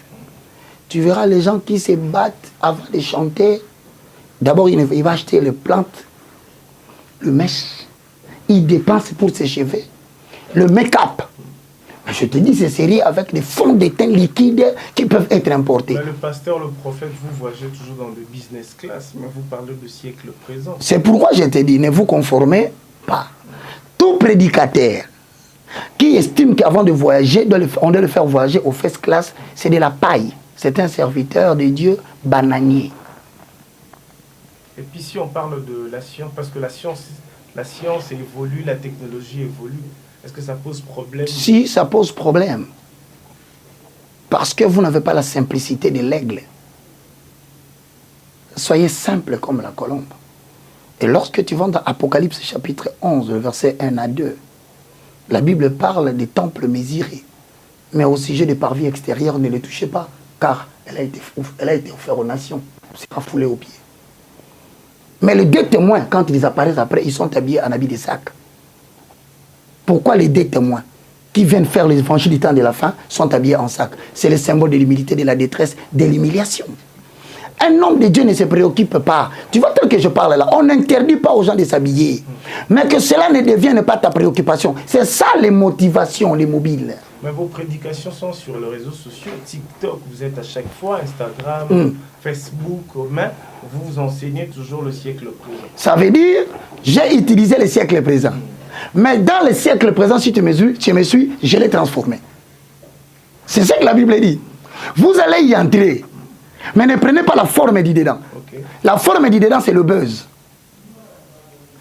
Tu verras les gens qui se battent avant de chanter. D'abord, il va acheter les plantes, le mèche. Il dépense pour ses cheveux. Le make-up. Je te dis, c'est sérieux avec des fonds de teint liquides qui peuvent être importés. Mais le pasteur, le prophète, vous voyagez toujours dans le business class, mais vous parlez du siècle présent. C'est pourquoi je te dis, ne vous conformez pas. Tout prédicateur qui estime qu'avant de voyager, on doit le faire voyager au first class, c'est de la paille. C'est un serviteur de Dieu bananier. Et puis si on parle de la science, parce que la science évolue, la technologie évolue, est-ce que ça pose problème? Si, ça pose problème. Parce que vous n'avez pas la simplicité de l'aigle. Soyez simple comme la colombe. Et lorsque tu vas dans Apocalypse chapitre 11, le verset 1 à 2, la Bible parle des temples mesurés. Mais au sujet des parvis extérieurs, ne les touchez pas, car elle a été offerte aux nations. C'est pas foulé aux pieds. Mais les 2 témoins, quand ils apparaissent après, ils sont habillés en habit de sac. Pourquoi les 2 témoins qui viennent faire l'évangile du temps de la fin sont habillés en sac? C'est le symbole de l'humilité, de la détresse, de l'humiliation. Un homme de Dieu ne se préoccupe pas. Tu vois, tel que je parle là, on n'interdit pas aux gens de s'habiller. Mais que cela ne devienne pas ta préoccupation. C'est ça les motivations, les mobiles. Mais vos prédications sont sur les réseaux sociaux, TikTok, vous êtes à chaque fois, Instagram, Facebook, mais vous enseignez toujours le siècle présent. Ça veut dire, j'ai utilisé le siècle présent. Mais dans le siècle présent, si tu me suis, je l'ai transformé. C'est ce que la Bible dit. Vous allez y entrer. Mais ne prenez pas la forme du dedans. Okay. La forme du dedans, c'est le buzz.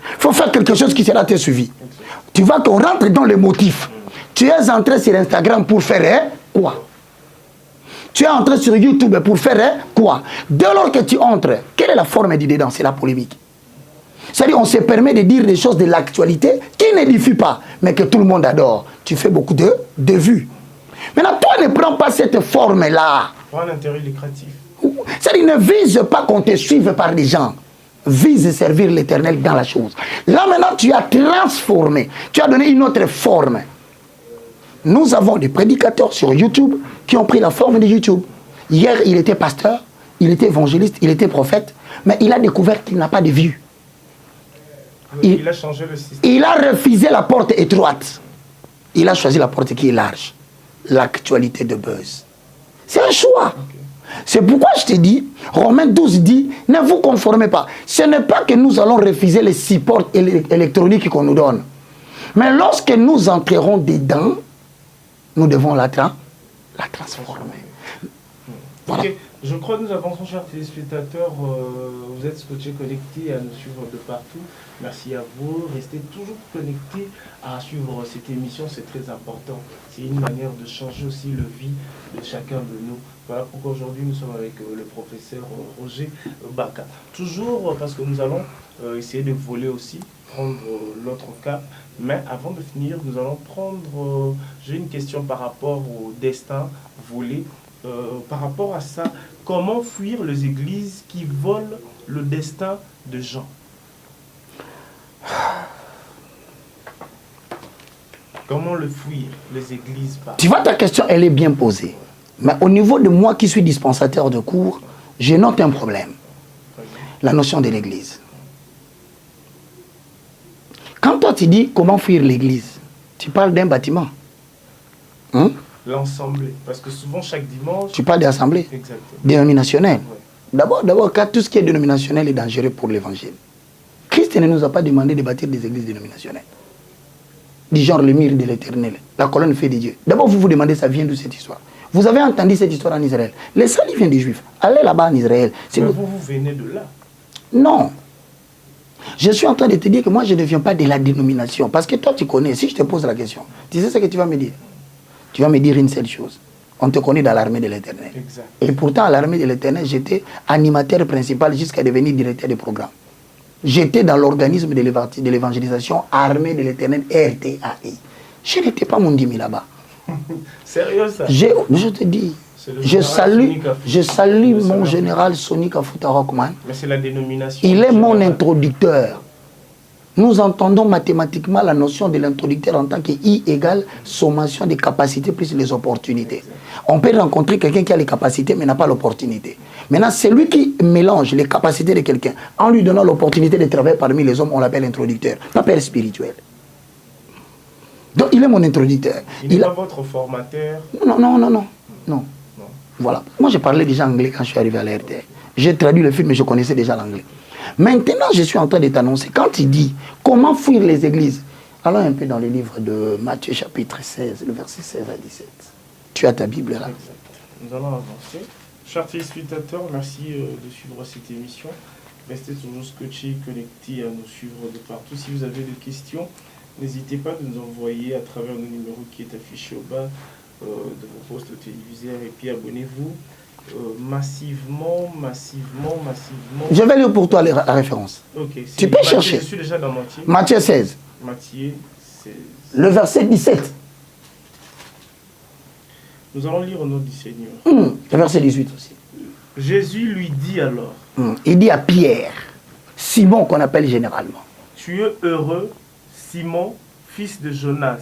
Il faut faire quelque chose qui sera te suivi. Okay. Tu vois qu'on rentre dans les motifs. Tu es entré sur Instagram pour faire quoi? Tu es entré sur YouTube pour faire quoi? Dès lors que tu entres, quelle est la forme du dedans? C'est la polémique. C'est-à-dire on se permet de dire des choses de l'actualité qui n'édifient pas, mais que tout le monde adore. Tu fais beaucoup de vues. Maintenant, toi, ne prends pas cette forme-là. Pour un intérêt lucratif. C'est-à-dire, ne vise pas qu'on te suive par des gens. Vise servir l'Éternel dans la chose. Là, maintenant, tu as transformé. Tu as donné une autre forme. Nous avons des prédicateurs sur YouTube qui ont pris la forme de YouTube. Hier, il était pasteur, il était évangéliste, il était prophète, mais il a découvert qu'il n'a pas de vue. Il a changé le système. Il a refusé la porte étroite. Il a choisi la porte qui est large. L'actualité de buzz. C'est un choix. Okay. C'est pourquoi je te dis, Romains 12 dit, ne vous conformez pas. Ce n'est pas que nous allons refuser les supports électroniques qu'on nous donne. Mais lorsque nous entrerons dedans, nous devons la transformer. Voilà. Okay. Je crois que nous avançons, chers téléspectateurs. Vous êtes scotchés connectés à nous suivre de partout. Merci à vous. Restez toujours connectés à suivre cette émission. C'est très important. C'est une manière de changer aussi le vie de chacun de nous. Voilà pourquoi aujourd'hui nous sommes avec le professeur Roger Baka. Toujours parce que nous allons essayer de voler aussi, prendre l'autre cap. Mais avant de finir, nous allons prendre... j'ai une question par rapport au destin volé. Par rapport à ça, comment fuir les églises qui volent le destin de gens? Comment le fuir, les églises par... Tu vois, ta question, elle est bien posée. Mais au niveau de moi qui suis dispensateur de cours, je note un problème. La notion de l'église. Quand toi tu dis comment fuir l'église, tu parles d'un bâtiment. Hein? L'assemblée, parce que souvent chaque dimanche... Tu parles d'assemblée dénominationnelle. Ouais. D'abord, car tout ce qui est dénominationnel est dangereux pour l'évangile. Christ ne nous a pas demandé de bâtir des églises dénominationnelles. Du genre le mur de l'Éternel, la colonne fait de Dieu. D'abord, vous vous demandez, ça vient d'où cette histoire? Vous avez entendu cette histoire en Israël. Le salut vient des Juifs. Allez là-bas en Israël. Mais vous venez de là? Non. Je suis en train de te dire que moi, je ne viens pas de la dénomination. Parce que toi, tu connais. Si je te pose la question, tu sais ce que tu vas me dire? Tu vas me dire une seule chose. On te connaît dans l'armée de l'Éternel. Et pourtant, à l'armée de l'Éternel, j'étais animateur principal jusqu'à devenir directeur de programme. J'étais dans l'organisme de l'évangélisation armée de l'Éternel, RTAI. Je n'étais pas mon dimi là-bas. Sérieux ça? Je te dis. Je salue mon général Sonic Afuta Rockman. Mais c'est la dénomination. Il est mon introducteur. Nous entendons mathématiquement la notion de l'introducteur en tant que I égale sommation des capacités plus les opportunités. On peut rencontrer quelqu'un qui a les capacités mais n'a pas l'opportunité. Maintenant, c'est lui qui mélange les capacités de quelqu'un. En lui donnant l'opportunité de travailler parmi les hommes, on l'appelle introducteur, pas père spirituel. Donc, il est mon introducteur. Il n'est pas votre formateur? Non. Voilà. Moi, je parlais déjà anglais quand je suis arrivé à la RTL. J'ai traduit le film, mais je connaissais déjà l'anglais. Maintenant, je suis en train de t'annoncer. Quand il dit comment fuir les églises, allons un peu dans le livre de Matthieu chapitre 16, le verset 16 à 17. Tu as ta Bible là. Exact. Nous allons avancer. Chers téléspectateurs, merci de suivre cette émission. Restez toujours scotchés, connectés à nous suivre de partout. Si vous avez des questions, n'hésitez pas de nous envoyer à travers le numéro qui est affiché au bas de vos postes téléviseurs. Et puis abonnez-vous massivement. Je vais lire pour toi la référence. Okay, tu peux chercher. Je suis déjà dans Matthieu. Matthieu 16. Matthieu 16. Le verset 17. Nous allons lire au nom du Seigneur. Le verset 18 aussi. Jésus lui dit alors. Il dit à Pierre, Simon qu'on appelle généralement. Tu es heureux, Simon, fils de Jonas,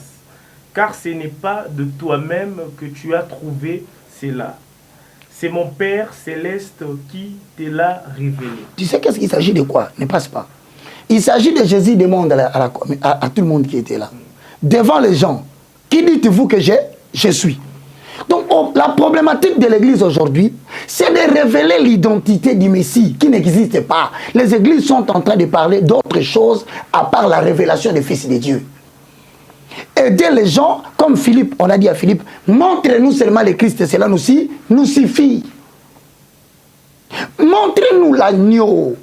car ce n'est pas de toi-même que tu as trouvé cela. c'est mon Père céleste qui te l'a révélé. Tu sais qu'est-ce qu'il s'agit de quoi? Ne passe pas. Il s'agit de Jésus demande à tout le monde qui était là. Devant les gens, qui dites-vous que je suis? Donc la problématique de l'église aujourd'hui, c'est de révéler l'identité du Messie qui n'existe pas. Les églises sont en train de parler d'autre chose à part la révélation des fils de Dieu. Aider les gens, comme Philippe, on a dit à Philippe, montrez-nous seulement le Christ, cela nous suffit. Montrez-nous l'agneau.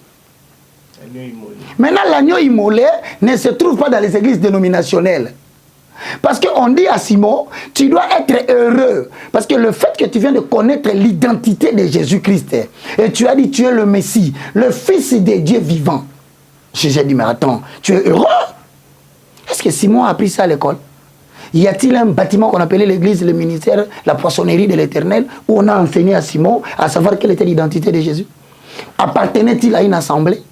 Maintenant, l'agneau immolé ne se trouve pas dans les églises dénominationnelles. Parce qu'on dit à Simon, tu dois être heureux. Parce que le fait que tu viens de connaître l'identité de Jésus-Christ, et tu as dit, tu es le Messie, le Fils de Dieu vivant. J'ai dit, mais attends, tu es heureux? Est-ce que Simon a appris ça à l'école? Y a-t-il un bâtiment qu'on appelait l'église, le ministère, la poissonnerie de l'Éternel, où on a enseigné à Simon à savoir quelle était l'identité de Jésus? Appartenait-il à une assemblée?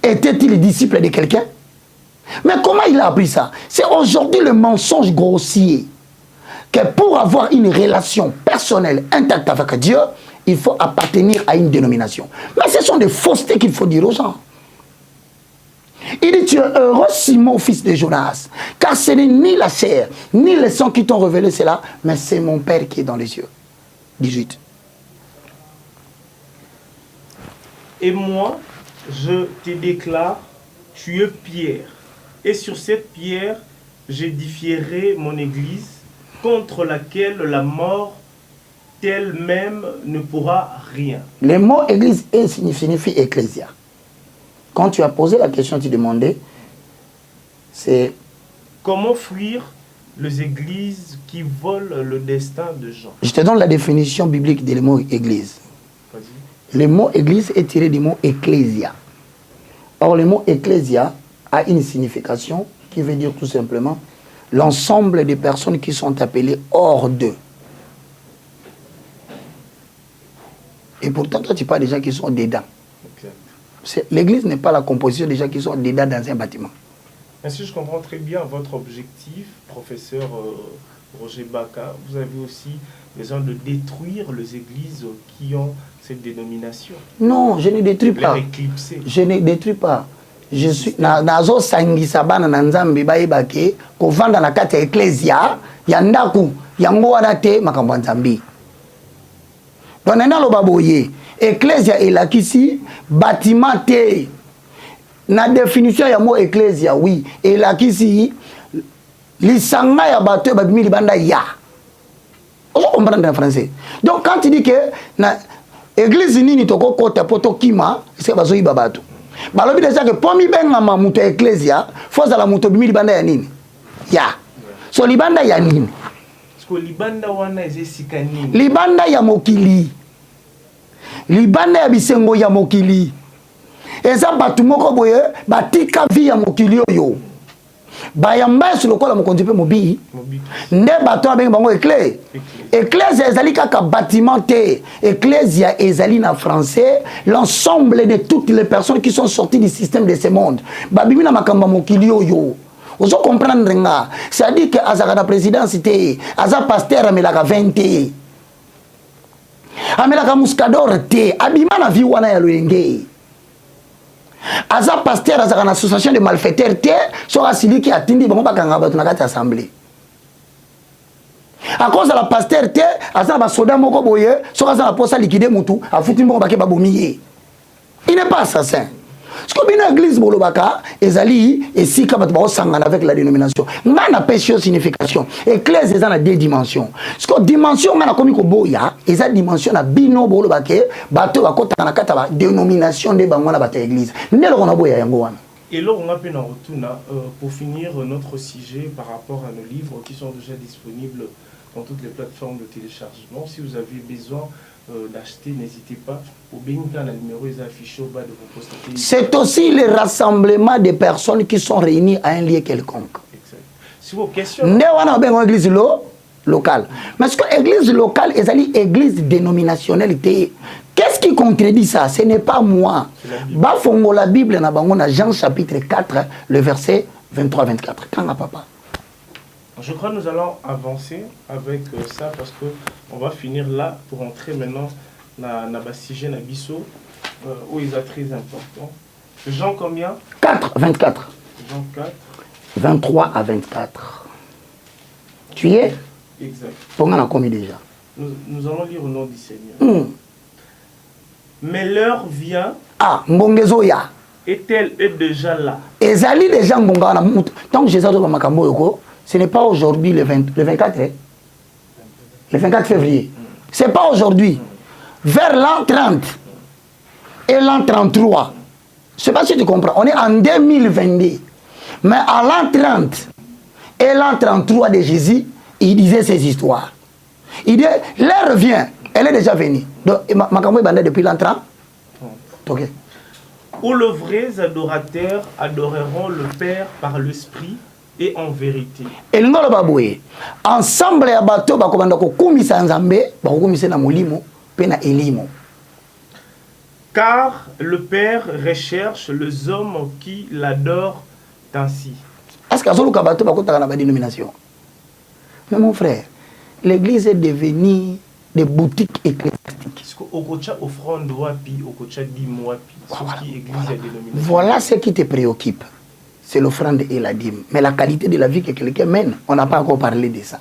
Était-il disciple de quelqu'un? Mais comment il a appris ça? C'est aujourd'hui le mensonge grossier que pour avoir une relation personnelle intacte avec Dieu, il faut appartenir à une dénomination. Mais ce sont des faussetés qu'il faut dire aux gens. Il dit, tu es heureux Simon, fils de Jonas, car ce n'est ni la chair, ni le sang qui t'ont révélé cela, mais c'est mon Père qui est dans les cieux. 18. Et moi, je te déclare, tu es Pierre. Et sur cette pierre, j'édifierai mon église, contre laquelle la mort elle-même ne pourra rien. Le mot église signifie ecclésia. Quand tu as posé la question, tu demandais, c'est... Comment fuir les églises qui volent le destin de Jean? Je te donne la définition biblique du mot église. Vas-y. Le mot église est tiré du mot ecclésia. Or, le mot ecclésia a une signification qui veut dire tout simplement l'ensemble des personnes qui sont appelées hors d'eux. Et pourtant, toi, tu parles des gens qui sont dedans. L'église n'est pas la composition des gens qui sont dedans dans un bâtiment. Ainsi, je comprends très bien votre objectif, professeur Roger Baka. Vous avez aussi besoin de détruire les églises qui ont cette dénomination. Non, je ne détruis pas. Les éclipser. Je ne détruis pas. Je suis nazo sangisa bana na nzambe bayebake ko vanda na kati ya ecclesia ya ndaku yango wana te makambo nzambe. Donc nena lo baboye ecclesia elakisi bâtiment te. Na définition ya mot ecclesia oui, elakisi lisanga ya bato babimi libanda ya. Vous comprenez en français. Donc quand tu dis que na église nini toko kota poto kima, c'est bazo babato. Balobi déjà que pour mi benga ma muto ecclesia, faut la muto bimi libanda ya nini? Ya. So libanda ya nini? Parce que libanda wana ezesika nini? Libanda ya mokili. Libanda ya bisengo ya mokili. Eza batu moko boye batika vi ya mokili oyo. Bayamba sur le kola mokonzi pe mobi. Nde bato abenga bango éclé. Ecclésia ezali kaka bâtiment te. Ecclésia ezali na français l'ensemble de toutes les personnes qui sont sorties du système de ce monde. Babimi na makamba mokili oyo. Ozo comprendre nga. C'est-à-dire que azaka na présidence te, aza pasteur amelaka 20 te. Amelaka muscador te, abima na vie wana ya loenge. Aza pasteur azaka na association de malfaiteurs te, soka siliki atindi bango bakanga bato na kati assemblée. À cause de la pasteur te, aza ba soda moko boye, soka za na posa liquider mutu, afuti mbongo bake babomiye. Il n'est pas assassin. Ce que une église bolobaka ezali esika bato ba sangana avec la dénomination. Ngana pêche signification. Église eza na deux dimensions. Ce que dimension ngana komi ko boya, eza dimension na bino bolobake, bato bakota na kata ba dénomination de bango na bato église. Ndelo kona boya yango wana. Et là, on a peine en retour pour finir notre sujet par rapport à nos livres qui sont déjà disponibles dans toutes les plateformes de téléchargement. Si vous avez besoin d'acheter, n'hésitez pas. Au Bénin, le numéro est affiché au bas de vos postes. C'est aussi le rassemblement des personnes qui sont réunies à un lieu quelconque. Exact. Si vos questions... Nous avons une église locale. Mais ce que l'église locale est une église dénominationnelle. Qu'est-ce qui contredit ça? Ce n'est pas moi. Bafongo la Bible, na Jean chapitre 4, le verset 23-24. Quand papa? Je crois que nous allons avancer avec ça parce que on va finir là pour entrer maintenant dans le sujet Nabiso où il est très important. Jean combien? 4, 24. Jean 4. 23 à 24. Tu y es? Exact. Pendant la commis déjà. Nous allons lire au nom du Seigneur. Mais l'heure vient. Ah, Mbongezoya. Est-elle déjà là? Ezali déjà Mbonga. Tant que Jésus a Makambo Yoko, ce n'est pas aujourd'hui le 24, hein? Le 24 février. Ce n'est pas aujourd'hui. Vers l'an 30 et l'an 33. Je ne sais pas si tu comprends. On est en 2022. Mais à l'an 30 et l'an 33 de Jésus, il disait ces histoires. Il dit, l'heure vient, elle est déjà venue. Donc, Makambo est bandé depuis l'an 30. Ok. Où les vrais adorateurs adoreront le Père par l'Esprit et en vérité. Et nous le baboué. Ensemble ya bato bakomanda ko kumisa nzambe, bakomisa na molimo, pe na elimo. Car le Père recherche les hommes qui l'adorent ainsi. Est-ce que solo kabato bakotaka na ba dénomination? Mais mon frère, l'église est devenue des boutiques ecclésiastiques. Voilà ce qui te préoccupe. C'est l'offrande et la dîme. Mais la qualité de la vie que quelqu'un mène, on n'a pas encore parlé de ça.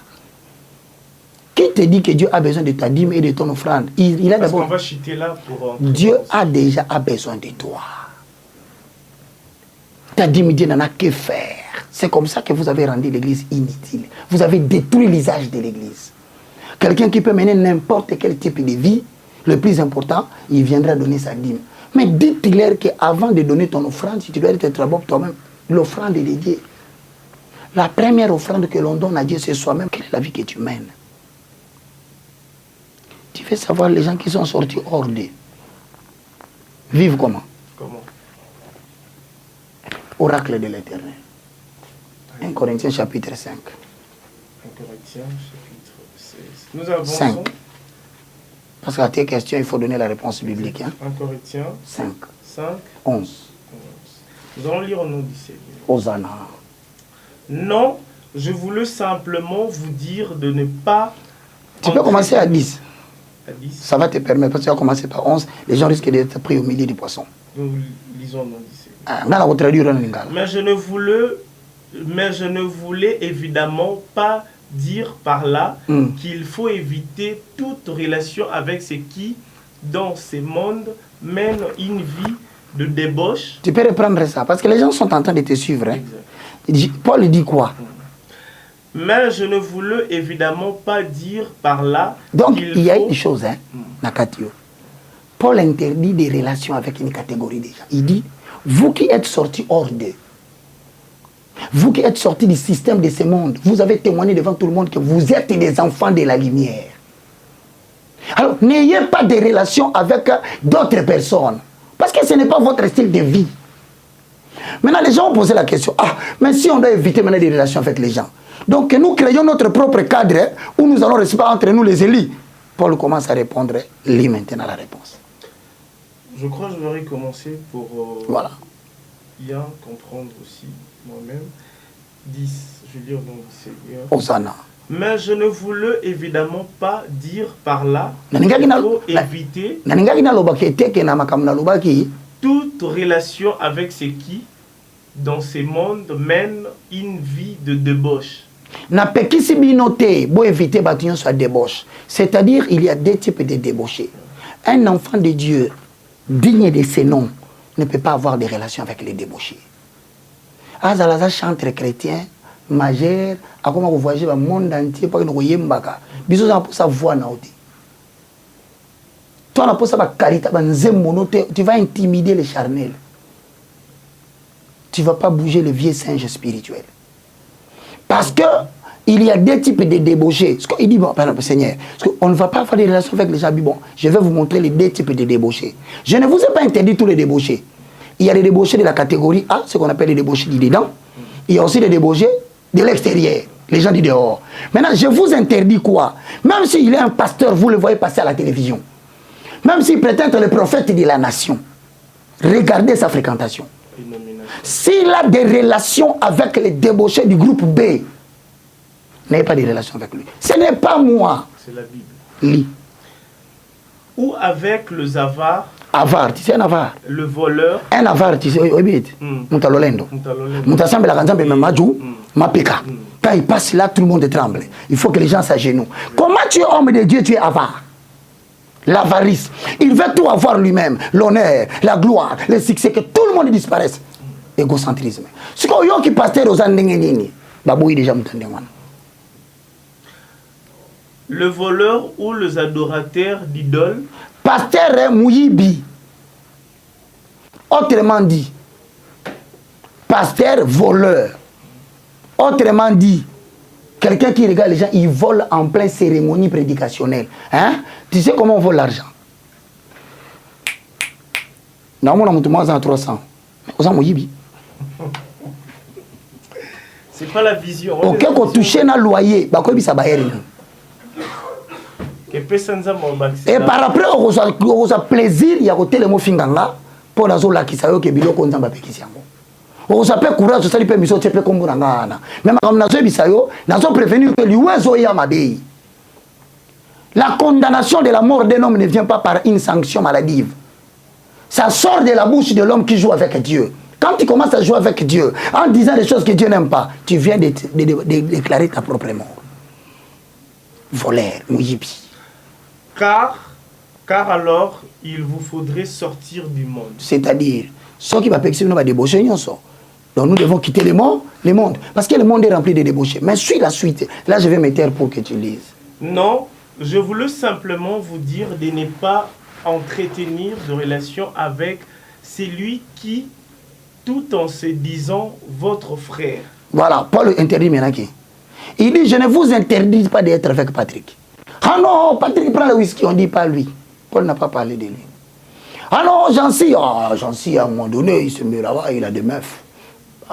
Qui te dit que Dieu a besoin de ta dîme et de ton offrande? Il a d'abord. Dieu a déjà besoin de toi. Ta dîme, Dieu n'en a que faire. C'est comme ça que vous avez rendu l'église inutile. Vous avez détruit l'usage de l'église. Quelqu'un qui peut mener n'importe quel type de vie, le plus important, il viendra donner sa dîme. Mais dites-leur qu'avant de donner ton offrande, si tu dois être d'abord toi-même, l'offrande est de Dieu. La première offrande que l'on donne à Dieu, c'est soi-même. Quelle est la vie que tu mènes? Tu veux savoir les gens qui sont sortis hors d'eux vivent comment? Comment? Oracle de l'Éternel. 1 Corinthiens chapitre 5. 1 Corinthiens chapitre 16. Nous avançons. 5. Parce qu'à tes questions, il faut donner la réponse biblique. Hein? 1 Corinthiens 5. 5. 11. Nous allons lire au nom du Seigneur. Hosanna. Non, je voulais simplement vous dire de ne pas... Tu peux commencer à 10. À 10. Ça va te permettre, parce que tu vas commencer par 11, les gens risquent d'être pris au milieu du poisson. Nous lisons au nom du Seigneur. Ah, mais je ne voulais évidemment pas dire par là qu'il faut éviter toute relation avec ceux qui, dans ce monde, mènent une vie de débauche. Tu peux reprendre ça, parce que les gens sont en train de te suivre. Hein. Paul dit quoi? Mais je ne voulais évidemment pas dire par là. Donc il y a une chose, hein, Nakatio. Paul interdit des relations avec une catégorie de gens. Il dit, vous qui êtes sortis hors d'eux, vous qui êtes sortis du système de ce monde, vous avez témoigné devant tout le monde que vous êtes des enfants de la lumière. Alors, n'ayez pas de relations avec d'autres personnes. Parce que ce n'est pas votre style de vie. Maintenant, les gens ont posé la question, ah, mais si on doit éviter maintenant des relations avec les gens, donc nous créons notre propre cadre où nous allons rester entre nous les élus. Paul commence à répondre, lis maintenant la réponse. Je crois que je vais recommencer pour voilà. Bien comprendre aussi moi-même. 10, je lis au nom du Seigneur. Hosanna. Mais je ne voulais évidemment pas dire par là qu'il faut éviter toute relation avec ceux qui, dans ce monde, mènent une vie de débauche. C'est-à-dire, il y a deux types de débauchés. Un enfant de Dieu, digne de ses noms, ne peut pas avoir des relations avec les débauchés. Azalaza chantre chrétien, majeur, à comment vous voyagez dans le monde entier, pour que nous voyons Mbaka. Bisous, on peut savoir naoté. Toi, on peut savoir carita, tu vas intimider les charnels. Tu ne vas pas bouger le vieux singe spirituel. Parce que il y a deux types de débauchés. Il dit, bon, Seigneur, on ne va pas faire des relations avec les gens. Bon, je vais vous montrer les deux types de débauchés. Je ne vous ai pas interdit tous les débauchés. Il y a les débauchés de la catégorie A, ce qu'on appelle les débauchés du dedans. Il y a aussi les débauchés de l'extérieur, les gens du dehors. Maintenant, je vous interdis quoi? Même s'il est un pasteur, vous le voyez passer à la télévision. Même s'il prétend être le prophète de la nation. Regardez sa fréquentation. S'il a des relations avec les débauchés du groupe B, n'ayez pas de relation avec lui. Ce n'est pas moi. C'est la Bible. Lis. Ou avec le avare. Avare, tu sais un avare. Le voleur. Un avare, tu sais, Moutalolendo. Moutasambe la ganzambe Mamadou, Mapeka. Quand il passe là, tout le monde tremble. Il faut que les gens s'agenouillent. Comment tu es homme de Dieu, tu es avare? L'avarice. Il veut tout avoir lui-même. L'honneur, la gloire, le succès, que tout le monde disparaisse. Égocentrisme. Ce qu'on y a qui pasteur aux andengeni. Babouille déjà moutandengwana. Le voleur ou les adorateurs d'idoles. Pasteur Mouyibi. Autrement dit, pasteur voleur. Autrement dit, quelqu'un qui regarde les gens, il vole en pleine cérémonie prédicationnelle. Hein? Tu sais comment on vole l'argent? Non, on a monté moins en 300. On a Mouyibi. C'est pas la vision. Ok, qu'on touche un loyer, bah quoi ça va être. Et par après, on a plaisir, il y a côté le mot finganga pour la zone là qui s'appelle que bilo qu'on s'en va péquer. On s'appelle courage, ça lui permet de faire comme Bourangana. Même comme nous avons prévenu que l'Ouest est Mabé. La condamnation de la mort d'un homme ne vient pas par une sanction maladive. Ça sort de la bouche de l'homme qui joue avec Dieu. Quand tu commences à jouer avec Dieu, en disant des choses que Dieu n'aime pas, tu viens de déclarer ta propre mort. Voleur, Mouyibi. Car alors, il vous faudrait sortir du monde. C'est-à-dire, ceux qui va pécher, nous va débaucher, donc nous devons quitter le monde. Parce que le monde est rempli de débauchés. Mais suis la suite. Là, je vais me taire pour que tu lises. Non, je voulais simplement vous dire de ne pas entretenir de relations avec celui qui, tout en se disant votre frère. Voilà, Paul interdit maintenant qui. Il dit, je ne vous interdis pas d'être avec Patrick. Ah non, Patrick prend le whisky, on ne dit pas lui. Paul n'a pas parlé de lui. Ah non, Jancy, à un moment donné, il se met là-bas, il a des meufs.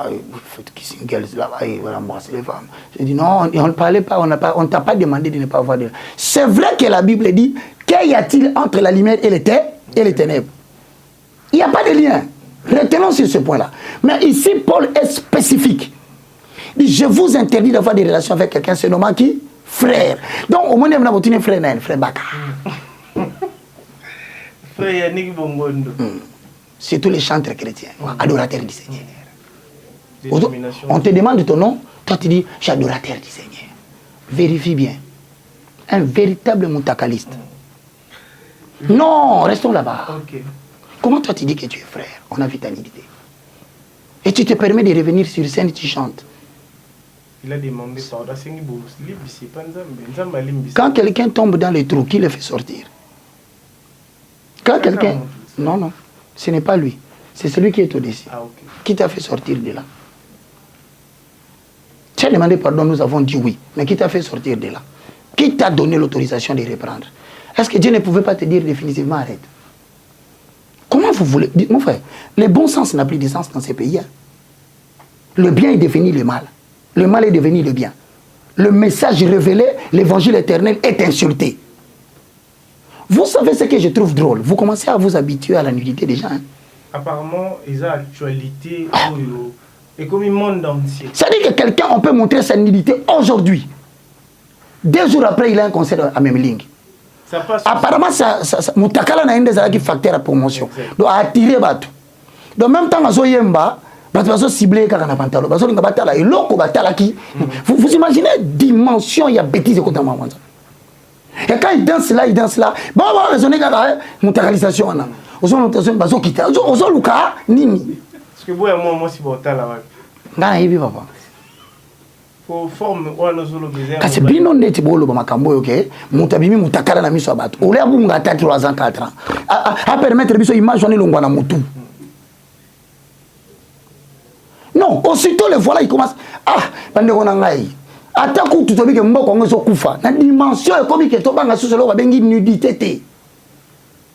Il fait kissing girls là-bas, il va embrasser les femmes. Je dis non, on ne parlait pas, on ne t'a pas demandé de ne pas avoir de... C'est vrai que la Bible dit, qu'y a-t-il entre la lumière et les ténèbres? Il n'y a pas de lien. Retenons sur ce point-là. Mais ici, Paul est spécifique. Il dit, je vous interdis d'avoir des relations avec quelqu'un, se nommant qui? Frère. Donc, au moins, on a un frère Baka. Frère Yannick Bongondo. C'est tous les chantres chrétiens, adorateurs du Seigneur. On te demande ton nom, toi tu dis, je suis adorateur du Seigneur. Vérifie bien. Un véritable moutakaliste. Non, restons là-bas. Okay. Comment toi tu dis que tu es frère? On a vu ta nudité. Et tu te permets de revenir sur scène et tu chantes. Il a demandé pardon. Quand quelqu'un tombe dans les trous, qui le fait sortir? Quand quelqu'un... Non, ce n'est pas lui. C'est celui qui est au-dessus. Ah, okay. Qui t'a fait sortir de là? Tu as demandé pardon, nous avons dit oui. Mais qui t'a fait sortir de là? Qui t'a donné l'autorisation de reprendre? Est-ce que Dieu ne pouvait pas te dire définitivement arrête? Comment vous voulez... Mon frère, le bon sens n'a plus de sens dans ces pays. Le bien est devenu le mal. Le mal est devenu le bien. Le message révélé, l'évangile éternel est insulté. Vous savez ce que je trouve drôle? Vous commencez à vous habituer à la nudité des gens. Hein? Apparemment, ils ont actualité et comme le monde entier. Ça dit que quelqu'un, on peut montrer sa nudité aujourd'hui. 2 jours après, il a un concert à Memling. Ça passe. Apparemment, Moutakala n'a un des facteurs à promotion. Exact. Donc, à attirer Batou. Donc, même temps, à Yemba, Batou ciblé quand on a pantalon. Batou n'a pas et l'autre batala qui. Vous imaginez dimension, il y a bêtise contre moi. Et quand il danse là, bon, on va raisonner quand Moutakalisation. Bazo quitte. Ozo Luka, Nini. Parce que vous et moi, si vous êtes là, Gana Ibi papa. Pour forme, on a nos besoins. Kasi bino neti bolo ba makambo yoke, mutabimi mutakala na miso abatu. Ole abunga ta 3 ans 4 ans. A permettre biso image on longwa na mutu. Non, aussitôt le voilà il commence bande ko na ngai. Ata ku tutobi ke mboko ngozo kufa. Na dimension e komi ke to banga suselo ba bengi nudité te.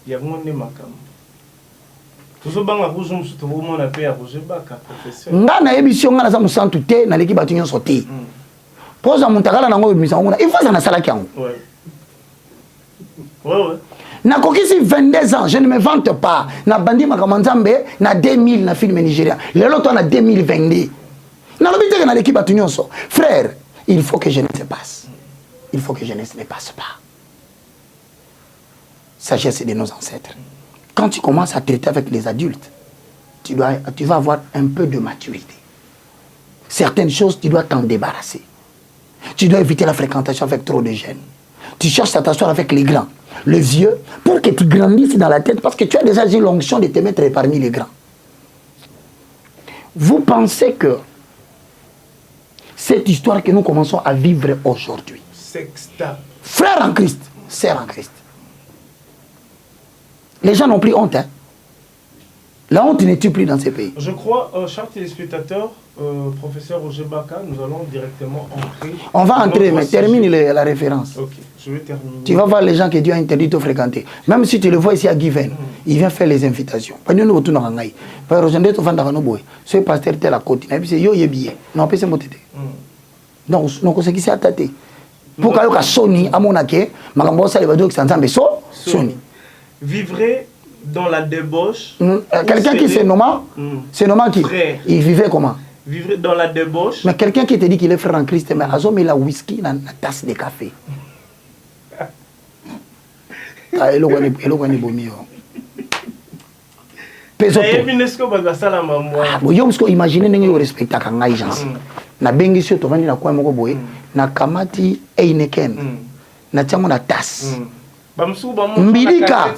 Ya ngonde makambo. Tuzobanga kuzumu sutubo mona pe ya kuzebaka professeur. Ngana ebisio ngana za musantu te na leki batu nyonso te. Poza muntakala na ngo bimisa ngona. Ifa na salaki yango. Ouais. Na kokisi 22 ans, je ne me vante pas. Na bandi makamanzambe na 2000 na film nigérien. Lelo to na 2022. Na lobite na leki batu nyonso. Frère, il faut que jeunesse se passe. Il faut que jeunesse ne passe pas. Sagesse de nos ancêtres. Quand tu commences à traiter avec les adultes, tu vas avoir un peu de maturité. Certaines choses, tu dois t'en débarrasser. Tu dois éviter la fréquentation avec trop de jeunes. Tu cherches à t'asseoir avec les grands, les vieux, pour que tu grandisses dans la tête, parce que tu as déjà eu l'onction de te mettre parmi les grands. Vous pensez que cette histoire que nous commençons à vivre aujourd'hui, frère en Christ, sœur en Christ, les gens n'ont plus honte. Hein? La honte n'est plus dans ces pays. Je crois, chers téléspectateurs, professeur Roger Baka, nous allons directement entrer. On va entrer, mais termine la référence. Ok, je vais terminer. Tu vas voir les gens que Dieu a interdit de fréquenter. Même si tu le vois ici à Given, il vient faire les invitations. Pas nous retourner en Ngaï. Par exemple, tu vas dans le bois. Ce pasteur tel à côté. Et puis c'est yo yebié. Non, pas c'est motété. Non, non, c'est qui s'est attaqué. Pour que Sony, à mon aké, ma gambo ça les va dire que c'est ensemble. Sony. Vivrait dans la débauche. Quelqu'un qui se nomme, qui frère. Il vivait comment? Vivrait dans la débauche. Mais quelqu'un qui te dit qu'il est frère en Christ, mais a mis la whisky dans la tasse de café. Il imaginez que vous respectez les gens. Na bengi sio tovani na kwa moko boye na kamati eineken na tiamo na tasse. Mbilika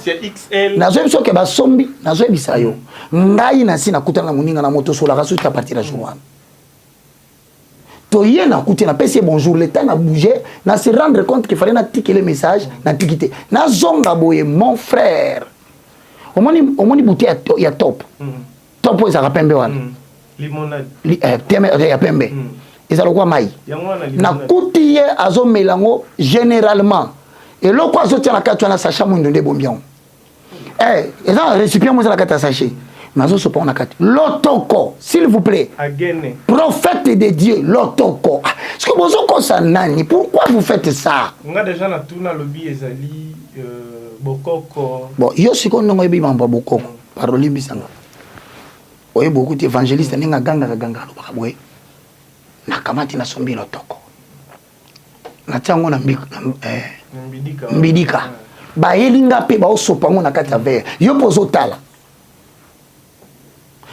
nazo biso ke basombi nazo bisayo ngai na sina kutana muninga na moto sola kaso ta partir la journée to yena kutena pesi bonjour le temps na bouger na se rendre compte qu'il fallait na tiquer le message na tikité na zonga boye mon frère omoni bouté ya top top ça rapembe wana limonade teme ya pembe ezalo kwa mai na kutiye azo melango généralement. Et là, quoi, je tiens la carte, tu as un sachet, mon de bombion. Eh, et là, récipient, moi, la carte à sachet. Mais je ne sais pas, on a carte. L'otoko, s'il vous plaît. Prophète de Dieu, l'otoko. Est-ce que vous avez ça, Nani? Pourquoi vous faites ça? On a déjà la tourne à l'objet, Ezali, Bokoko. Bon, il y a aussi qu'on a eu Bokoko. Par l'Olympe, ça. Il y a beaucoup d'évangélistes, il y a ganga, nakamati na sombi l'otoko. Na tiango na mbidika bayelinga pe ba osopango na kati ya verre yo pozo tala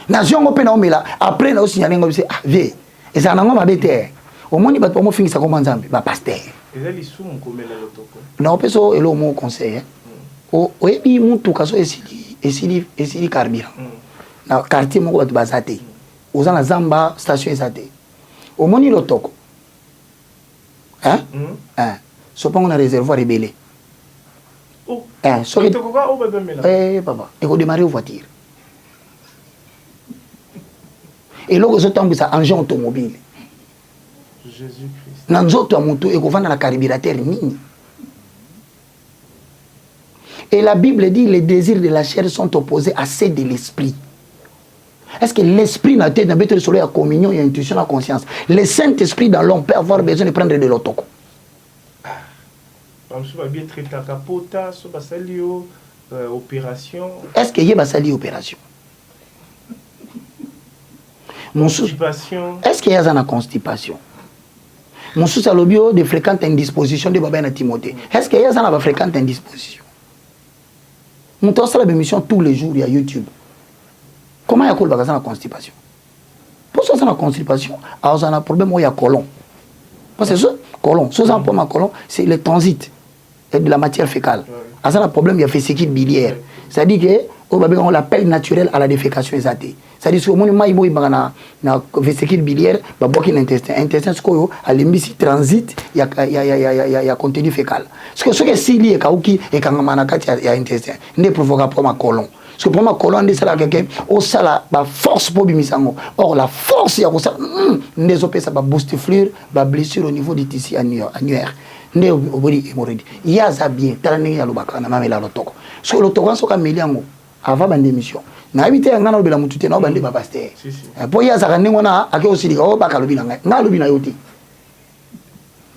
na zongo pe na omela après na osignaler ngo ah vie eza na ngoma bete omoni bato mo fingisa ko manzambe ba pasteur ezali sumu komela lotoko na opeso elo mo conseil o ebi mutu kaso esili carburant na quartier moko bato bazate oza na zamba station ezate omoni lotoko hein sopango na réservoir rebelle. Oh. Papa, il faut démarrer aux voitures. Et là, vous avez un engin automobile. Jésus-Christ. Nanzoto amoto et vendre la carbureteur mini. Et la Bible dit les désirs de la chair sont opposés à ceux de l'esprit. Est-ce que l'esprit n'a été dans le soleil à communion et à intuition à conscience? Le Saint-Esprit dans l'homme peut avoir besoin de prendre de l'otoko. Est-ce qu'il y a une opération? Est-ce qu'il y a une constipation? Mon sous alobio de fréquente indisposition de Baba et Timothée. Est-ce qu'il y a une fréquente indisposition? Nous avons la émission tous les jours à YouTube. Comment il y a une constipation? Pour ça, c'est la constipation. Alors, on a un problème où il y a colon. Parce que ce colon, c'est le transit de la matière fécale. Alors, un problème, il y a vésicule biliaire. C'est-à-dire qu'on l'appelle naturel à la défécation exatée. C'est-à-dire que si on a une vésicule biliaire, il y a un intestin. L'intestin, c'est un transit, il y a contenu fécal. Parce que ce qui est si lié, il y a un intestin. Il ne provoque pas un colon. Parce que pour moi, colonne, c'est quelqu'un qui a la force pour bimisango. Or, la force, il y a ça. Ça va booster fleur, va blessure au niveau du tissu annuaire. Il y a ça bien. Il y a l'otoko. Parce que l'otoko, c'est un million avant la démission. Na habité en Ghana, la mutute na bande ba pasteur. Pour y a ça quand on a aussi dit oh ba kalobi na na lobi na yoti.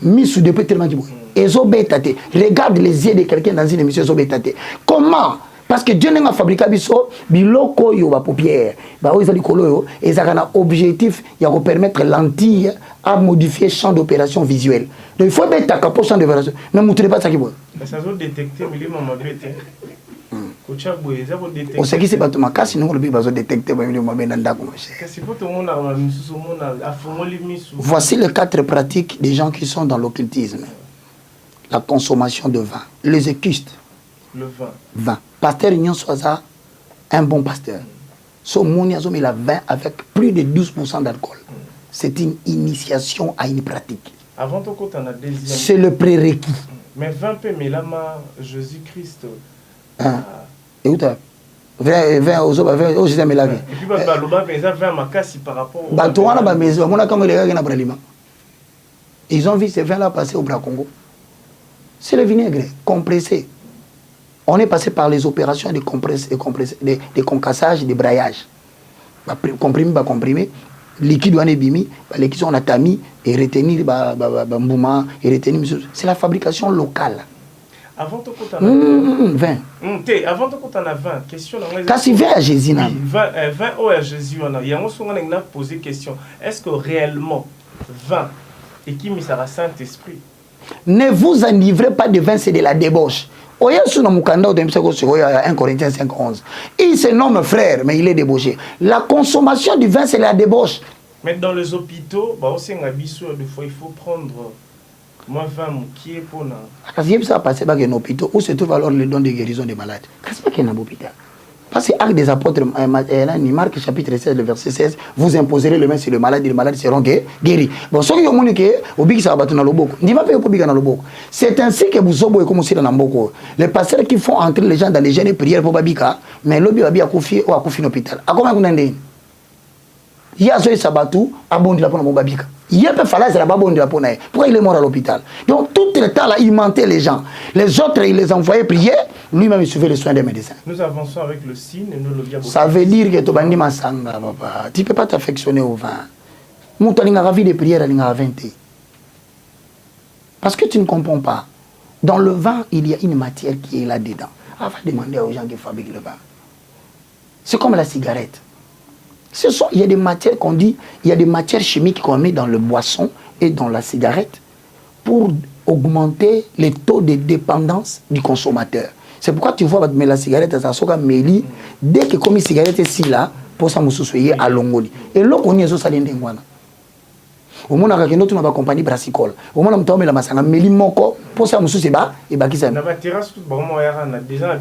Misu de tellement du bruit. Ezobetate. Regarde les yeux de quelqu'un dans une émission ezobetate. Comment? Parce que Dieu n'a pas fabriqué biso biloko yo ba paupière ba o ezali kolo yo ezaka na objectif ya ko permettre lentille à modifier champ d'opération visuel. Donc il faut mettre ta capot champ d'opération. Mais vous ne pas ça qui va. Mais ça doit détecter, mais les mamans bêtes. On sait qui c'est pas tout ma casse, sinon on peut détecter. Voici les 4 pratiques des gens qui sont dans l'occultisme. La consommation de vin. Les écustes. Le vin. Vin. Pasteur Ignan Soaza, un bon pasteur. Son moniazom, il a vin avec plus de 12% d'alcool. C'est une initiation à une pratique. Avant tout, on a deuxième. C'est le prérequis. Mais 20 peu, mais là, Jésus-Christ. Et où t'as 20 aux autres, 20 aux Jésus, mais là. Et puis, bah, mais ça 20 makasi par rapport au. Bah, toi, on a ma maison, on a comme les gars qui n'ont pas l'aliment. Ils ont vu ces vins-là passer au Bras Congo. C'est le vinaigre compressé. On est passé par les opérations de concassage, de braillage. Comprimé, liquide on est bimi, liquide on a tami et retenir mouvement et retenir. C'est la fabrication locale. Avant tout, quand on a 20. Avant tout, quand on a 20, question. Quand il vient à Jésus, 20 ans à Jésus, il y a un posé question. Est-ce que réellement 20 et qui mis à Saint-Esprit? Ne vous enivrez pas de vin, c'est de la débauche. Oya suna mukanda de 1 Corinthiens 5:11. Il se nomme frère, mais il est débauché. La consommation du vin, c'est la débauche. Mais dans les hôpitaux, aussi il faut prendre moins 20 qui est pour nous. Parce que ça passe dans un hôpital où se trouve alors le don de guérison des malades. Qu'est-ce qu'il y a dans l'hôpital? Parce que l'acte des apôtres, Marc chapitre 16, le verset 16, vous imposerez le main sur le malade et les malades seront guéris. Bon, ce qui est communiqué, c'est ainsi que vous avez commencé dans Namboko. Les pasteurs qui font entrer les gens dans les gènes et prières pour Babika, mais l'objet a bien confié ou a confié l'hôpital. À comment vous n'avez? Il y a ce sabatou, à bon de la pour Babika. Il y a pas fallu c'est la babonne de la pour pourquoi il est mort à l'hôpital? Donc tout le temps là, il mentait les gens. Les autres, il les envoyait prier, lui-même il suivait les soins des médecins. Nous avançons avec le signe et nous le diable. Ça veut dire que tu ne peux pas t'affectionner au vin. Mon tu as envie de prière à 20. Parce que tu ne comprends pas. Dans le vin, il y a une matière qui est là-dedans. On va demander aux gens qui fabriquent le vin. C'est comme la cigarette. Il y a des matières qu'on dit, il y a des matières chimiques qu'on met dans le boisson et dans la cigarette pour augmenter les taux de dépendance du consommateur. C'est pourquoi tu vois mais la cigarette, ça soka meli dès que comme une cigarette est là pour ça me soucier à Longoli. Et là on y est ça l'indengwana. Au moins avec une autre compagnie brassicole. Au moins on tombe la masanga meli moko pour ça me soucier ba et ba qui ça.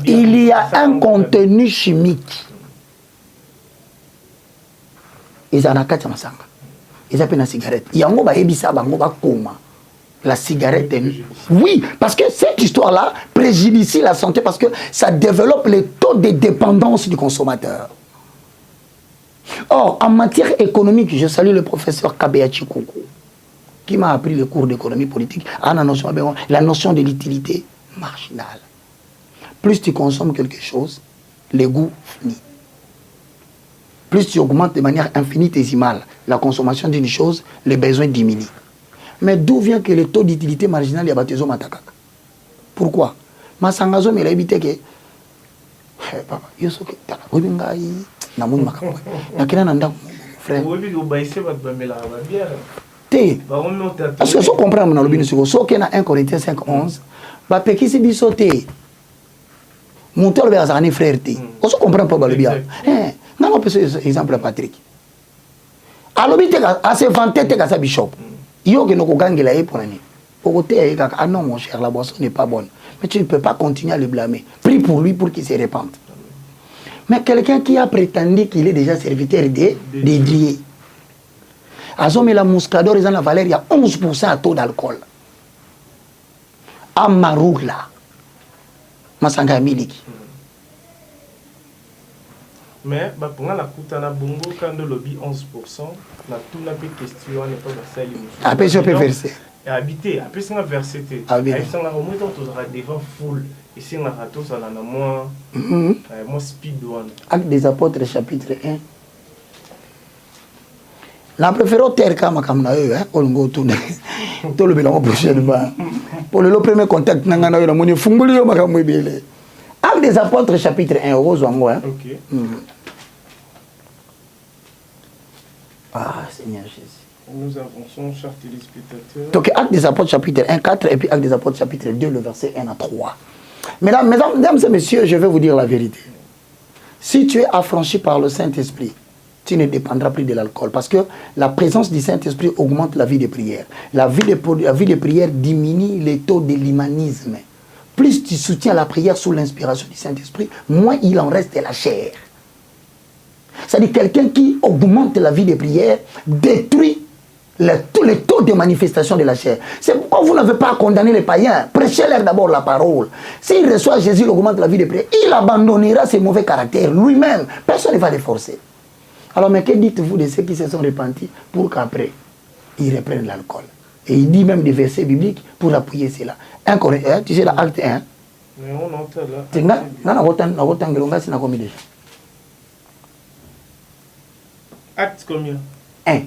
Il y a un contenu chimique. Ils en ont 4 masanga. Ils appellent la cigarette. Il y a un ba ebisa bango ba koma. La cigarette est... Oui, parce que cette histoire-là préjudicie la santé parce que ça développe les taux de dépendance du consommateur. Or, en matière économique, je salue le professeur Kabeachi Koukou, qui m'a appris le cours d'économie politique à la notion de l'utilité marginale. Plus tu consommes quelque chose, les goûts finissent. Plus tu augmentes de manière infinitésimale la consommation d'une chose, les besoins diminuent. Mais d'où vient que le taux d'utilité marginale y a battu matakaka? Pourquoi? Masangazo mais l'habité que papa yo soke tala obingai na muni makambo nakina nanda frère obi go baisse ba bamela ba bière te parce que so comprendre na lobini siko so ke na 1 Corinthiens 5:11 ba pekisi biso te monteur be azani frère te on so comprendre pas ba le bien na ma pese exemple Patrick alobi te a se vanter te ka sa bishop yo que nous gangela et pour nani au côté ah non mon cher la boisson n'est pas bonne mais tu ne peux pas continuer à le blâmer prie pour lui pour qu'il se répande mais quelqu'un qui a prétendu qu'il est déjà serviteur d'Edrier azome la muscador ils ont la valeur il y a 11% à taux d'alcool à Maroula masanga miliki. Mais pour la Koutana Bongo, quand le lobby 11%, la tout la question n'est pas versée. Après, je peux verser. Habiter, après, c'est un verset. Après, c'est un moment où tu auras devant foule. Et c'est un raton, ça en a moins speed one. Acte des apôtres, chapitre 1. La préférée terre, comme on go tout le bilan prochainement. Pour le premier contact, on a eu mon fungulio, Acte des apôtres, chapitre 1. Ok. Ah, Seigneur Jésus. Nous avançons, chers téléspectateurs. Donc, Actes des Apôtres, chapitre 1, 4, et puis Actes des Apôtres, chapitre 2, le verset 1 à 3. Mesdames et messieurs, je vais vous dire la vérité. Si tu es affranchi par le Saint-Esprit, tu ne dépendras plus de l'alcool. Parce que la présence du Saint-Esprit augmente la vie de prière. La vie de prière diminue les taux de l'humanisme. Plus tu soutiens la prière sous l'inspiration du Saint-Esprit, moins il en reste de la chair. C'est-à-dire quelqu'un qui augmente la vie de prière détruit le taux de manifestation de la chair. C'est pourquoi vous n'avez pas à condamner les païens. Prêchez-leur d'abord la parole. S'il reçoit Jésus, il augmente la vie de prière. Il abandonnera ses mauvais caractères lui-même. Personne ne va les forcer. Alors, mais que dites-vous de ceux qui se sont repentis pour qu'après, ils reprennent l'alcool? Et il dit même des versets bibliques pour appuyer cela. Tu sais, l'acte 1. Mais on entend là. Acte combien? 1.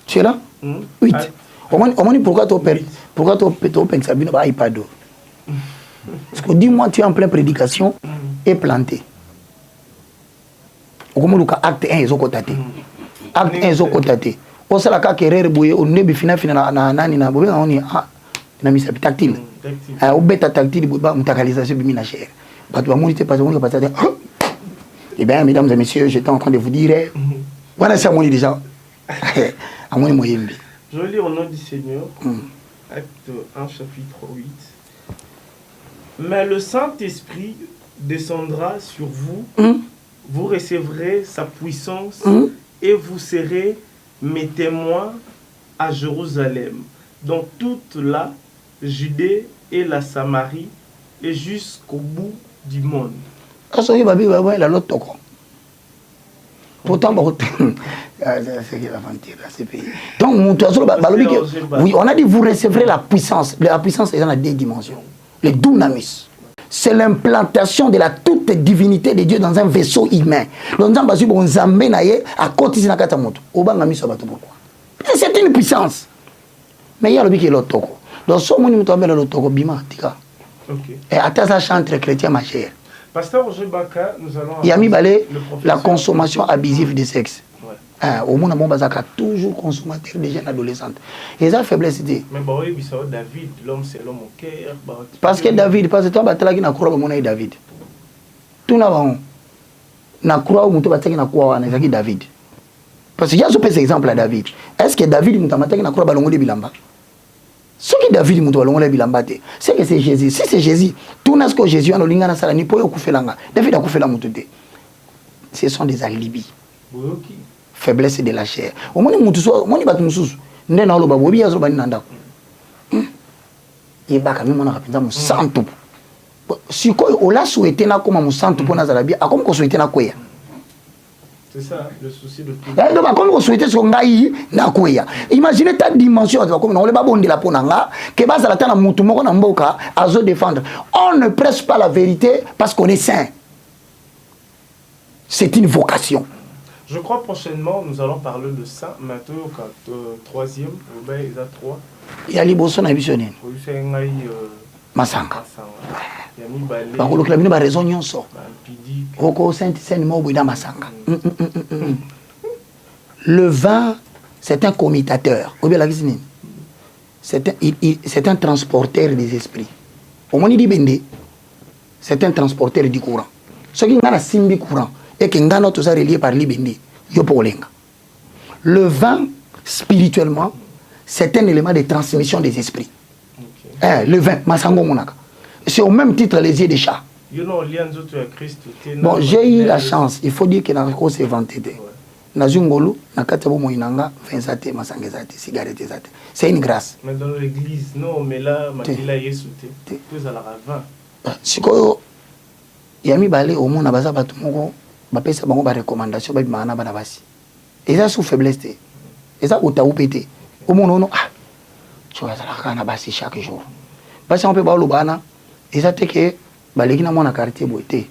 Tu es là? 8. Pourquoi tu penses que tu n'as pas d'eau? Parce que dis-moi, tu es en pleine prédication et planté. Acte 1, ils ont cotaté. Acte 1, ils ont cotaté. On s'est la carrière bouillée, on est bifina tactile. On bêta tactile, on tactalisation bimina cher. Eh bien, mesdames et messieurs, j'étais en train de vous dire, voilà ça, mon déjà. Je lis au nom du Seigneur, Acte 1, chapitre 8. Mais le Saint-Esprit descendra sur vous, vous recevrez sa puissance et vous serez mes témoins à Jérusalem, dans toute la Judée et la Samarie et jusqu'au bout du monde. Pourtant, donc, oui, on a dit vous recevrez la puissance. La puissance est dans 2 dimensions. Le dunamis. C'est l'implantation de la toute divinité de Dieu dans un vaisseau humain. C'est une puissance. Mais il y a le but qui est l'autre. Donc, ce et à ça chante chrétien ma chère. Pasteur Roger Baka, nous allons... Il y a mis la consommation abusive de sexe. Au monde, on a toujours consommateur de jeunes adolescentes. Et ça, faiblesse. Mais oui, David, l'homme c'est l'homme au cœur. Parce que David, parce que toi, tu as dit David. Tout n'a pas. Na croix ou tu as dit David. Parce qu'il y a ce exemple à David. Est-ce que David, tu as dit na croix balongo de bilamba? Ce que David c'est que c'est Jésus. Si c'est Jésus, tout ce que Jésus a dit, David a fait. Ce sont des alibis. Faiblesse de la chair. Au moins, c'est ça, le souci de tout. Imaginez ta dimension. On ne presse pas la vérité parce qu'on est saint. C'est une vocation. Je crois prochainement, nous allons parler de ça. Maintenant, troisième, il y a 3. Il y a les bossons à visionner. Masanga. Raison le vin, c'est un commutateur. C'est un transporteur des esprits. Au moins, il dit c'est un transporteur du courant. Ce qui est simbi courant et qui est tout ça relié par l'ibindi. Le vin, spirituellement, c'est un élément de transmission des esprits. Le vin, Masango Monaka. C'est au même titre les yeux des chats. Bon, j'ai eu la chance. Il faut dire que dans le cours, c'est vanté. Nazungolo, Nakatabo Moinanga, Vinsate, Masangezate, cigarette. C'est une grâce. Mais dans l'église, non, mais là, Makila Yesute, plus à la ravin. Si Yami Balé, au monde, Abaza Batumoko, Bapesa Bango, ba recommandation, Babimana Banabasi. Et ça, sous faiblesse. Et ça, au taoupété. Au monde, non, tu vas à la Basi chaque jour. Parce qu'on peut pas le bana. Et ça, c'est que, Balégina, mon quartier, boité.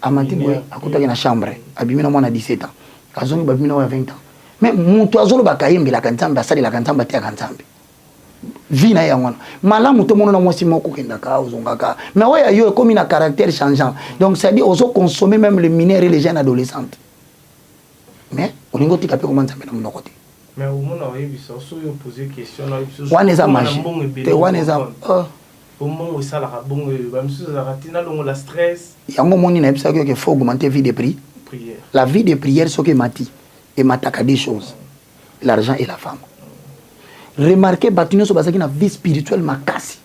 Amati, à côté de la chambre, Abimina, mon à 17 ans. Azongi babimina wa 20 ans. Mais mutu azolo bakayembe la kantambe asali la kantambe tia kantambe. Vina ya ngwana. Malamu to mono na mwasi moko kenda ka ozongaka. Mais ouais yo comme une caractère changeant. Donc ça dit ozo consommer même les mineurs et les jeunes adolescentes. Mais on a dit comment ça met dans côté. Mais au moins on a eu ça, on a posé question, on a eu one is a magie. One is a au moment où ça la bon la stress. Il y a un moment où il faut augmenter la vie de prière. La vie de prière, c'est ce qui mati. Et m'attaque des choses. L'argent et la femme. Remarquez, Batino Sobasa qui a une vie spirituelle makasi.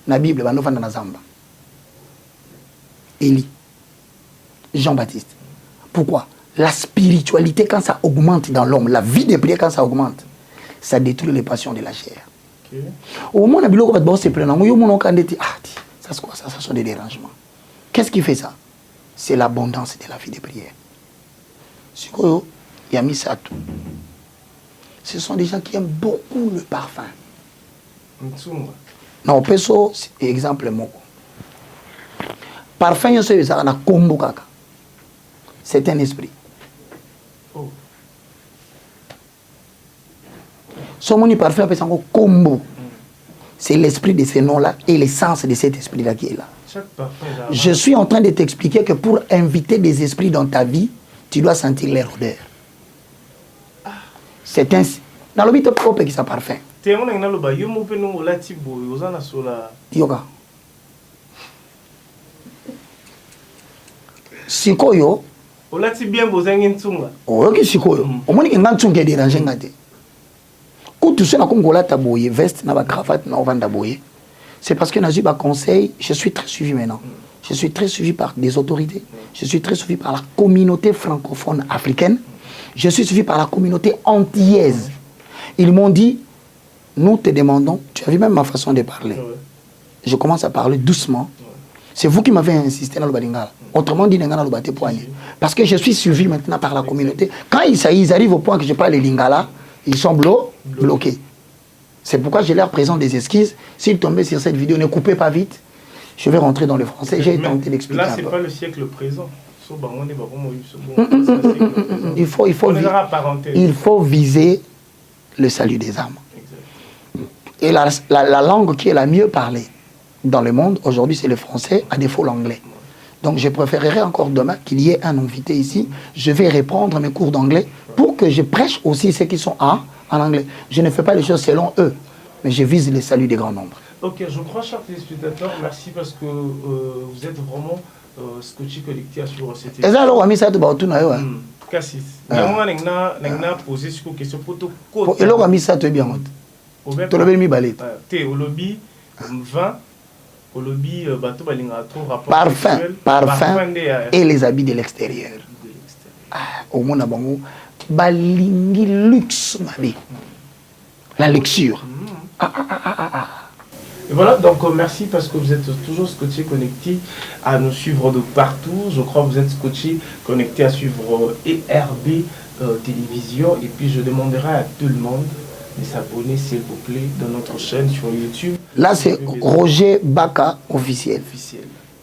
La Bible, dans la Zamba. Élie. Jean-Baptiste. Pourquoi? La spiritualité, quand ça augmente dans l'homme, la vie de prière, quand ça augmente, ça détruit les passions de la chair. Au moment où c'est plein, ça c'est quoi ça? Ça sont des dérangements. Qu'est-ce qui fait ça? C'est l'abondance de la vie de prière. Il y a mis ça tout. Ce sont des gens qui aiment beaucoup le parfum. Non, peso, exemple, mon parfum, c'est un combo kaka. C'est un esprit. Son parfum, c'est un combo. C'est l'esprit de ce nom-là et l'essence de cet esprit-là qui est là. Je suis en train de t'expliquer que pour inviter des esprits dans ta vie, tu dois sentir leur odeur. C'est un... Dans le but, tu peux que ça parfum. Yoga. Sikoyo. Olati bien bozangi ntunga. Ok sikoyo. Omoni nga ntunga déranger ngate. Quand tu sais na kongola taboye veste na ba cravate na ovanda boye. C'est parce que nazi ba conseil, je suis très suivi maintenant. Je suis très suivi par des autorités. Je suis très suivi par la communauté francophone africaine. Je suis suivi par la communauté antillaise. Ils m'ont dit, nous te demandons, tu as vu même ma façon de parler. Je commence à parler doucement. C'est vous qui m'avez insisté dans le Badingala. Autrement dit, parce que je suis suivi maintenant par la communauté. Quand ils arrivent au point que je parle les Lingala, ils sont bloqués. C'est pourquoi je leur présente des esquisses. S'ils tombaient sur cette vidéo, ne coupez pas vite. Je vais rentrer dans le français. J'ai tenté d'expliquer. Là, ce n'est pas le siècle présent. Il faut viser le salut des âmes. Et la langue qui est la mieux parlée dans le monde, aujourd'hui, c'est le français, à défaut l'anglais. Donc, je préférerais encore demain qu'il y ait un invité ici. Je vais reprendre mes cours d'anglais pour que je prêche aussi ceux qui sont en anglais. Je ne fais pas les choses selon eux, mais je vise le salut des grands nombres. Ok, je crois, chers téléspectateurs, merci parce que vous êtes vraiment scotché connecté sur cette émission. Alors, ami, ça te bat tout naïo. Cassis. N'engna posé sur question pour tout côté. Et alors, ami, ça te bien. Tu l'as mis balé. T'es au lobby 20. Au lobby bateau balinga trop rapport. Parfum et les habits de l'extérieur. Au monde abango balingi luxe mabi. La luxure. Et voilà, donc merci parce que vous êtes toujours scotché connecté à nous suivre de partout. Je crois que vous êtes scotché connecté à suivre ERB Télévision. Et puis je demanderai à tout le monde de s'abonner, s'il vous plaît, dans notre chaîne sur YouTube. Là, c'est Roger Baka officiel.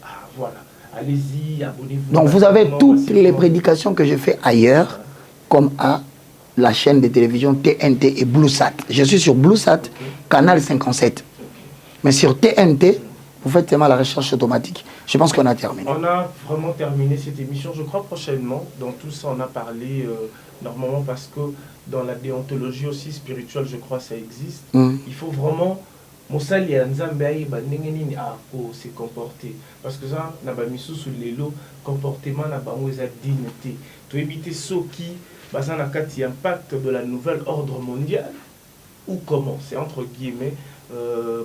Ah, voilà. Allez-y, abonnez-vous. Donc vous avez toutes les prédications que je fais ailleurs, comme à la chaîne de télévision TNT et BlueSat. Je suis sur BlueSat, canal 57. Mais sur TNT, vous faites tellement la recherche automatique. Je pense qu'on a terminé. On a vraiment terminé cette émission. Je crois prochainement, dans tout ça, on a parlé normalement parce que dans la déontologie aussi spirituelle, je crois ça existe. Il faut vraiment se comporter. Parce que ça, n'a pas mis sous les lots, comportement n'a pas mis dignité. Tu éviter ce qui, basé sur l'impact de la nouvelle ordre mondial, ou comment, c'est entre guillemets.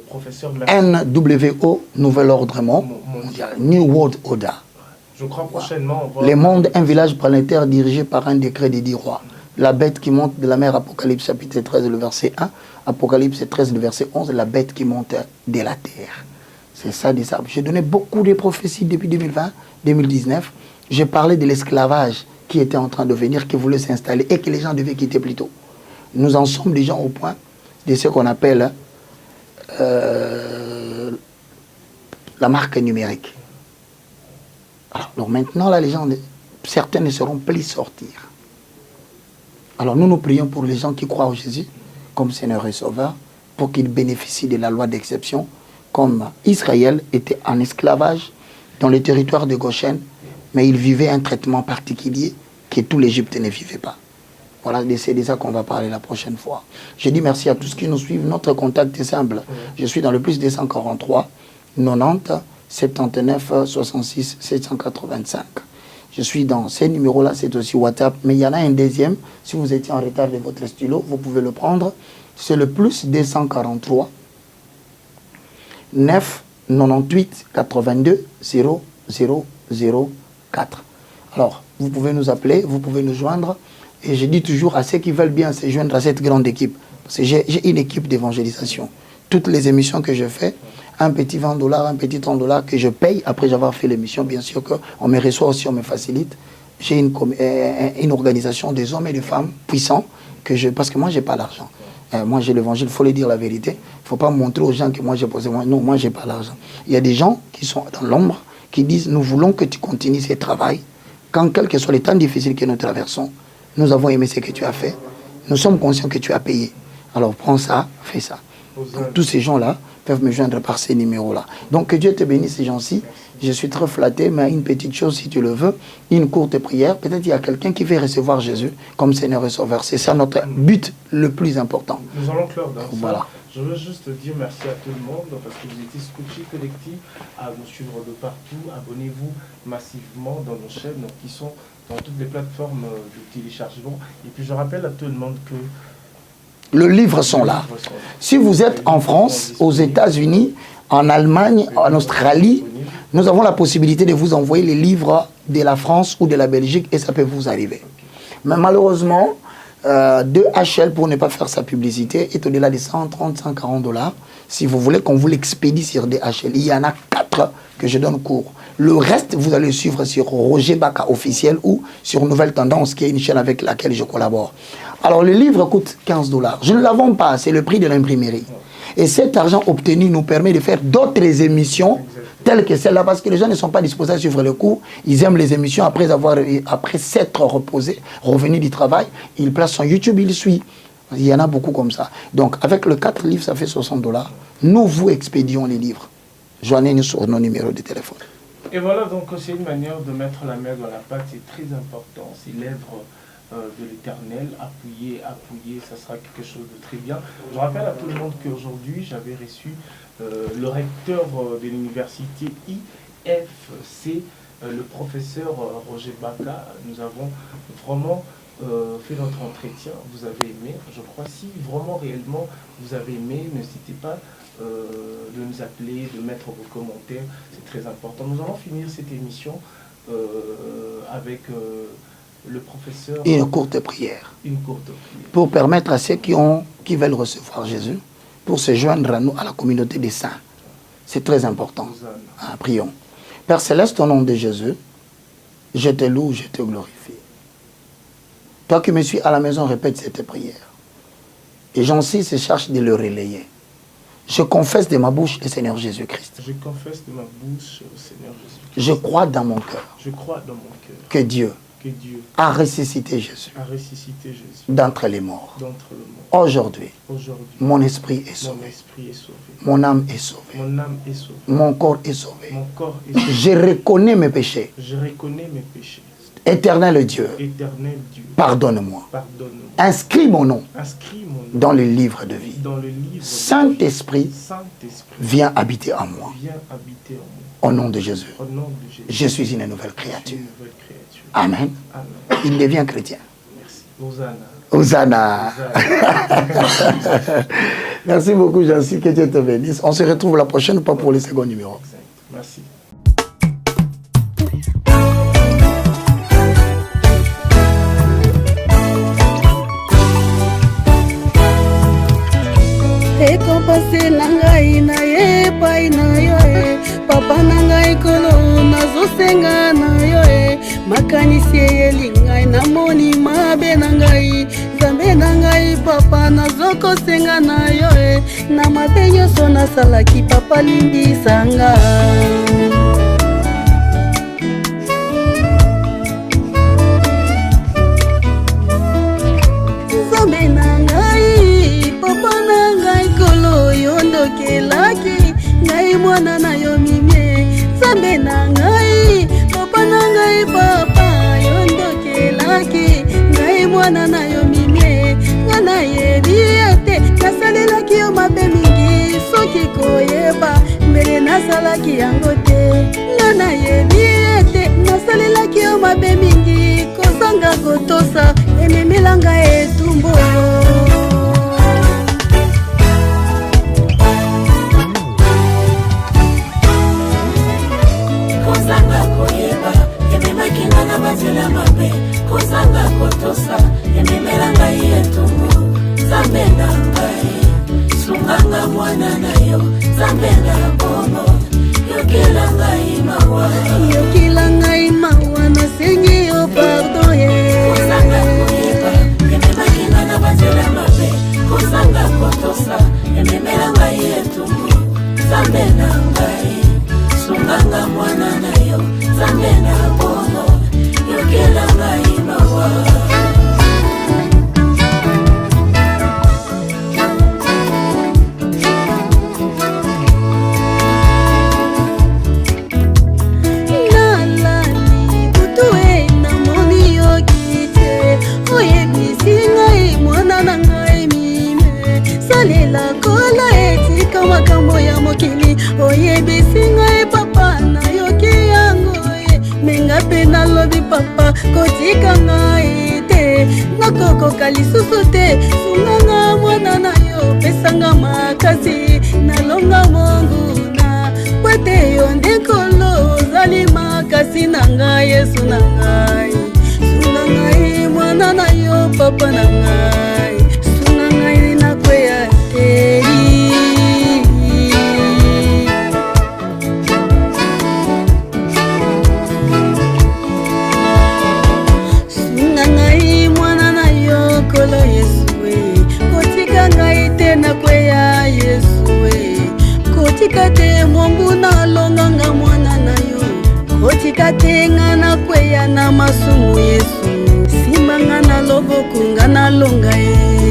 Professeur NWO, Nouvel Ordre Mondial, New World Order. Je crois prochainement. Le monde, un village planétaire dirigé par un décret des 10 rois. La bête qui monte de la mer, Apocalypse chapitre 13, le verset 1. Apocalypse 13, le verset 11. La bête qui monte de la terre. C'est ça, des arbres. J'ai donné beaucoup de prophéties depuis 2020, 2019. J'ai parlé de l'esclavage qui était en train de venir, qui voulait s'installer et que les gens devaient quitter plus tôt. Nous en sommes déjà au point de ce qu'on appelle la marque numérique. Alors, donc maintenant, là, les gens, certains ne seront plus sortir. Alors nous prions pour les gens qui croient en Jésus comme Seigneur et Sauveur, pour qu'ils bénéficient de la loi d'exception, comme Israël était en esclavage dans le territoire de Goshen, mais il vivait un traitement particulier que tout l'Égypte ne vivait pas. Voilà, c'est de ça qu'on va parler la prochaine fois. Je dis merci à tous qui nous suivent. Notre contact est simple. Je suis dans le plus 243 90 79 66 785. Je suis dans ces numéros-là, c'est aussi WhatsApp. Mais il y en a un deuxième. Si vous étiez en retard de votre stylo, vous pouvez le prendre. C'est le plus 243 9 98 82 0004. Alors, vous pouvez nous appeler, vous pouvez nous joindre. Et je dis toujours à ceux qui veulent bien se joindre à cette grande équipe. Parce que j'ai une équipe d'évangélisation. Toutes les émissions que je fais, un petit $20, un petit $30 que je paye après avoir fait l'émission. Bien sûr qu'on me reçoit aussi, on me facilite. J'ai une organisation des hommes et des femmes puissants parce que moi, je n'ai pas l'argent. Moi, j'ai l'évangile, il faut le dire la vérité. Il ne faut pas montrer aux gens que moi, j'ai posé. Non, moi, je n'ai pas l'argent. Il y a des gens qui sont dans l'ombre, qui disent, nous voulons que tu continues ce travail. Quand quels que soient les temps difficiles que nous traversons, nous avons aimé ce que tu as fait. Nous sommes conscients que tu as payé. Alors prends ça, fais ça. Donc, tous ces gens-là peuvent me joindre par ces numéros-là. Donc que Dieu te bénisse ces gens-ci. Je suis très flatté, mais une petite chose si tu le veux, une courte prière. Peut-être il y a quelqu'un qui veut recevoir Jésus comme Seigneur et Sauveur. C'est ça notre but le plus important. Nous allons clore dans ça. Voilà. Je veux juste dire merci à tout le monde parce que vous étiez Scotchi Collectif à nous suivre de partout. Abonnez-vous massivement dans nos chaînes qui sont dans toutes les plateformes de téléchargement. Et puis je rappelle à tout le monde que les livres sont là. Si vous êtes en France, aux États-Unis, en Allemagne, en Australie, nous avons la possibilité de vous envoyer les livres de la France ou de la Belgique et ça peut vous arriver. Mais malheureusement, de HL, pour ne pas faire sa publicité, est au-delà de 130, 140 $. Si vous voulez qu'on vous l'expédie sur DHL, il y en a 4 que je donne cours. Le reste, vous allez suivre sur Roger Baka officiel ou sur Nouvelle Tendance, qui est une chaîne avec laquelle je collabore. Alors, le livre coûte 15 $. Je ne l'avons pas, c'est le prix de l'imprimerie. Et cet argent obtenu nous permet de faire d'autres émissions telles que celle-là, parce que les gens ne sont pas disposés à suivre le cours. Ils aiment les émissions après s'être reposés, revenus du travail. Ils placent son YouTube, ils suivent. Il y en a beaucoup comme ça. Donc, avec le 4 livres, ça fait 60 $. Nous vous expédions les livres. Joignez-nous sur nos numéros de téléphone. Et voilà, donc c'est une manière de mettre la main dans la pâte, c'est très important. C'est l'œuvre de l'Éternel, appuyer, ça sera quelque chose de très bien. Je rappelle à tout le monde qu'aujourd'hui, j'avais reçu le recteur de l'université IFC, le professeur Roger Baka. Nous avons vraiment fait notre entretien. Vous avez aimé, je crois. Si vraiment, réellement, vous avez aimé, n'hésitez pas de nous appeler, de mettre vos commentaires. C'est très important. Nous allons finir cette émission avec le professeur. Une courte prière. Une courte prière. Pour permettre à ceux qui veulent recevoir Jésus, pour se joindre à nous, à la communauté des saints. C'est très important. Prions. Père Céleste, au nom de Jésus, je te loue, je te glorifie. Toi qui me suis à la maison, répète cette prière. Et j'en-ci se cherche de le relayer. Je confesse de ma bouche le Seigneur Jésus-Christ. Je confesse de ma bouche le Seigneur Jésus-Christ. Je crois dans mon cœur. Je crois dans mon cœur. Que Dieu a ressuscité Jésus. D'entre les morts. Aujourd'hui, mon esprit est sauvé. Mon âme est sauvée. Mon corps est sauvé. Je reconnais mes péchés. Éternel Dieu, pardonne-moi. Inscris mon nom dans le livre de vie. Saint-Esprit, viens habiter en moi. Au nom de Jésus, je suis une nouvelle créature. Amen. Il devient chrétien. Hosanna. Merci beaucoup, Jancy. Que Dieu te bénisse. On se retrouve la prochaine fois pour le second numéro. Merci. ekompase na ngai na ye epai na yo e papa na ngai kolo nazosenga na yo e makanisi eyeli ngai namoni mabe na ngai nzambe na ngai papa nazokosenga na yo e na mabe nyonso nasalaki papa limbisanga nzambe na ngai papa na ngai kolo yondokelaki ngai mwana na yo mimie nzambe na ngai papa na ngai papa yondokelaki ngai mwana na yo mimie nakoki koyeba mbele nasalaki yango te. Nga nayebi ete nasalelaki yo mabe mingi, kozanga kotosa ememelanga etumbu. Kozanga koyeba ememaki nga na bazela mabe, kozanga kotosa ememelanga etumbu. Zambe na ngai sunganga mwana na yo, zambe na bomo yokela ngai mawa, yokela ngai mawa, nasengi yo pardon ye. Kozanga koyeba ememaki nga na bazela mabe, kozanga kotosa ememela ngai etumbu. Zambe na ngai sunganga mwana na yo, zambe na bomo yokela ngai mawa. Salela kola etika makambo ya mokili, oyebisi ngai papa nayoki yango ye. Menga pe nalobi papa kotika ngai te, nakokoka lisusu te. Sunganga mwana na yo, pesanga makasi nalonga monguna, kwete yo ndekolo ozali makasi na ngai Yesu na ngai. Sunga ngai mwana na yo papa na ngai, sunga ngai nakweya teri. Sunga ngai mwana na yo kolo Yesu we, kotika ngai te nakweya Yesu we. Kotika te Mungu nalonganga mwana na yo, kotika te nga nakweya na masumu Yesu. Simbanga na loboko nga nalonga ye.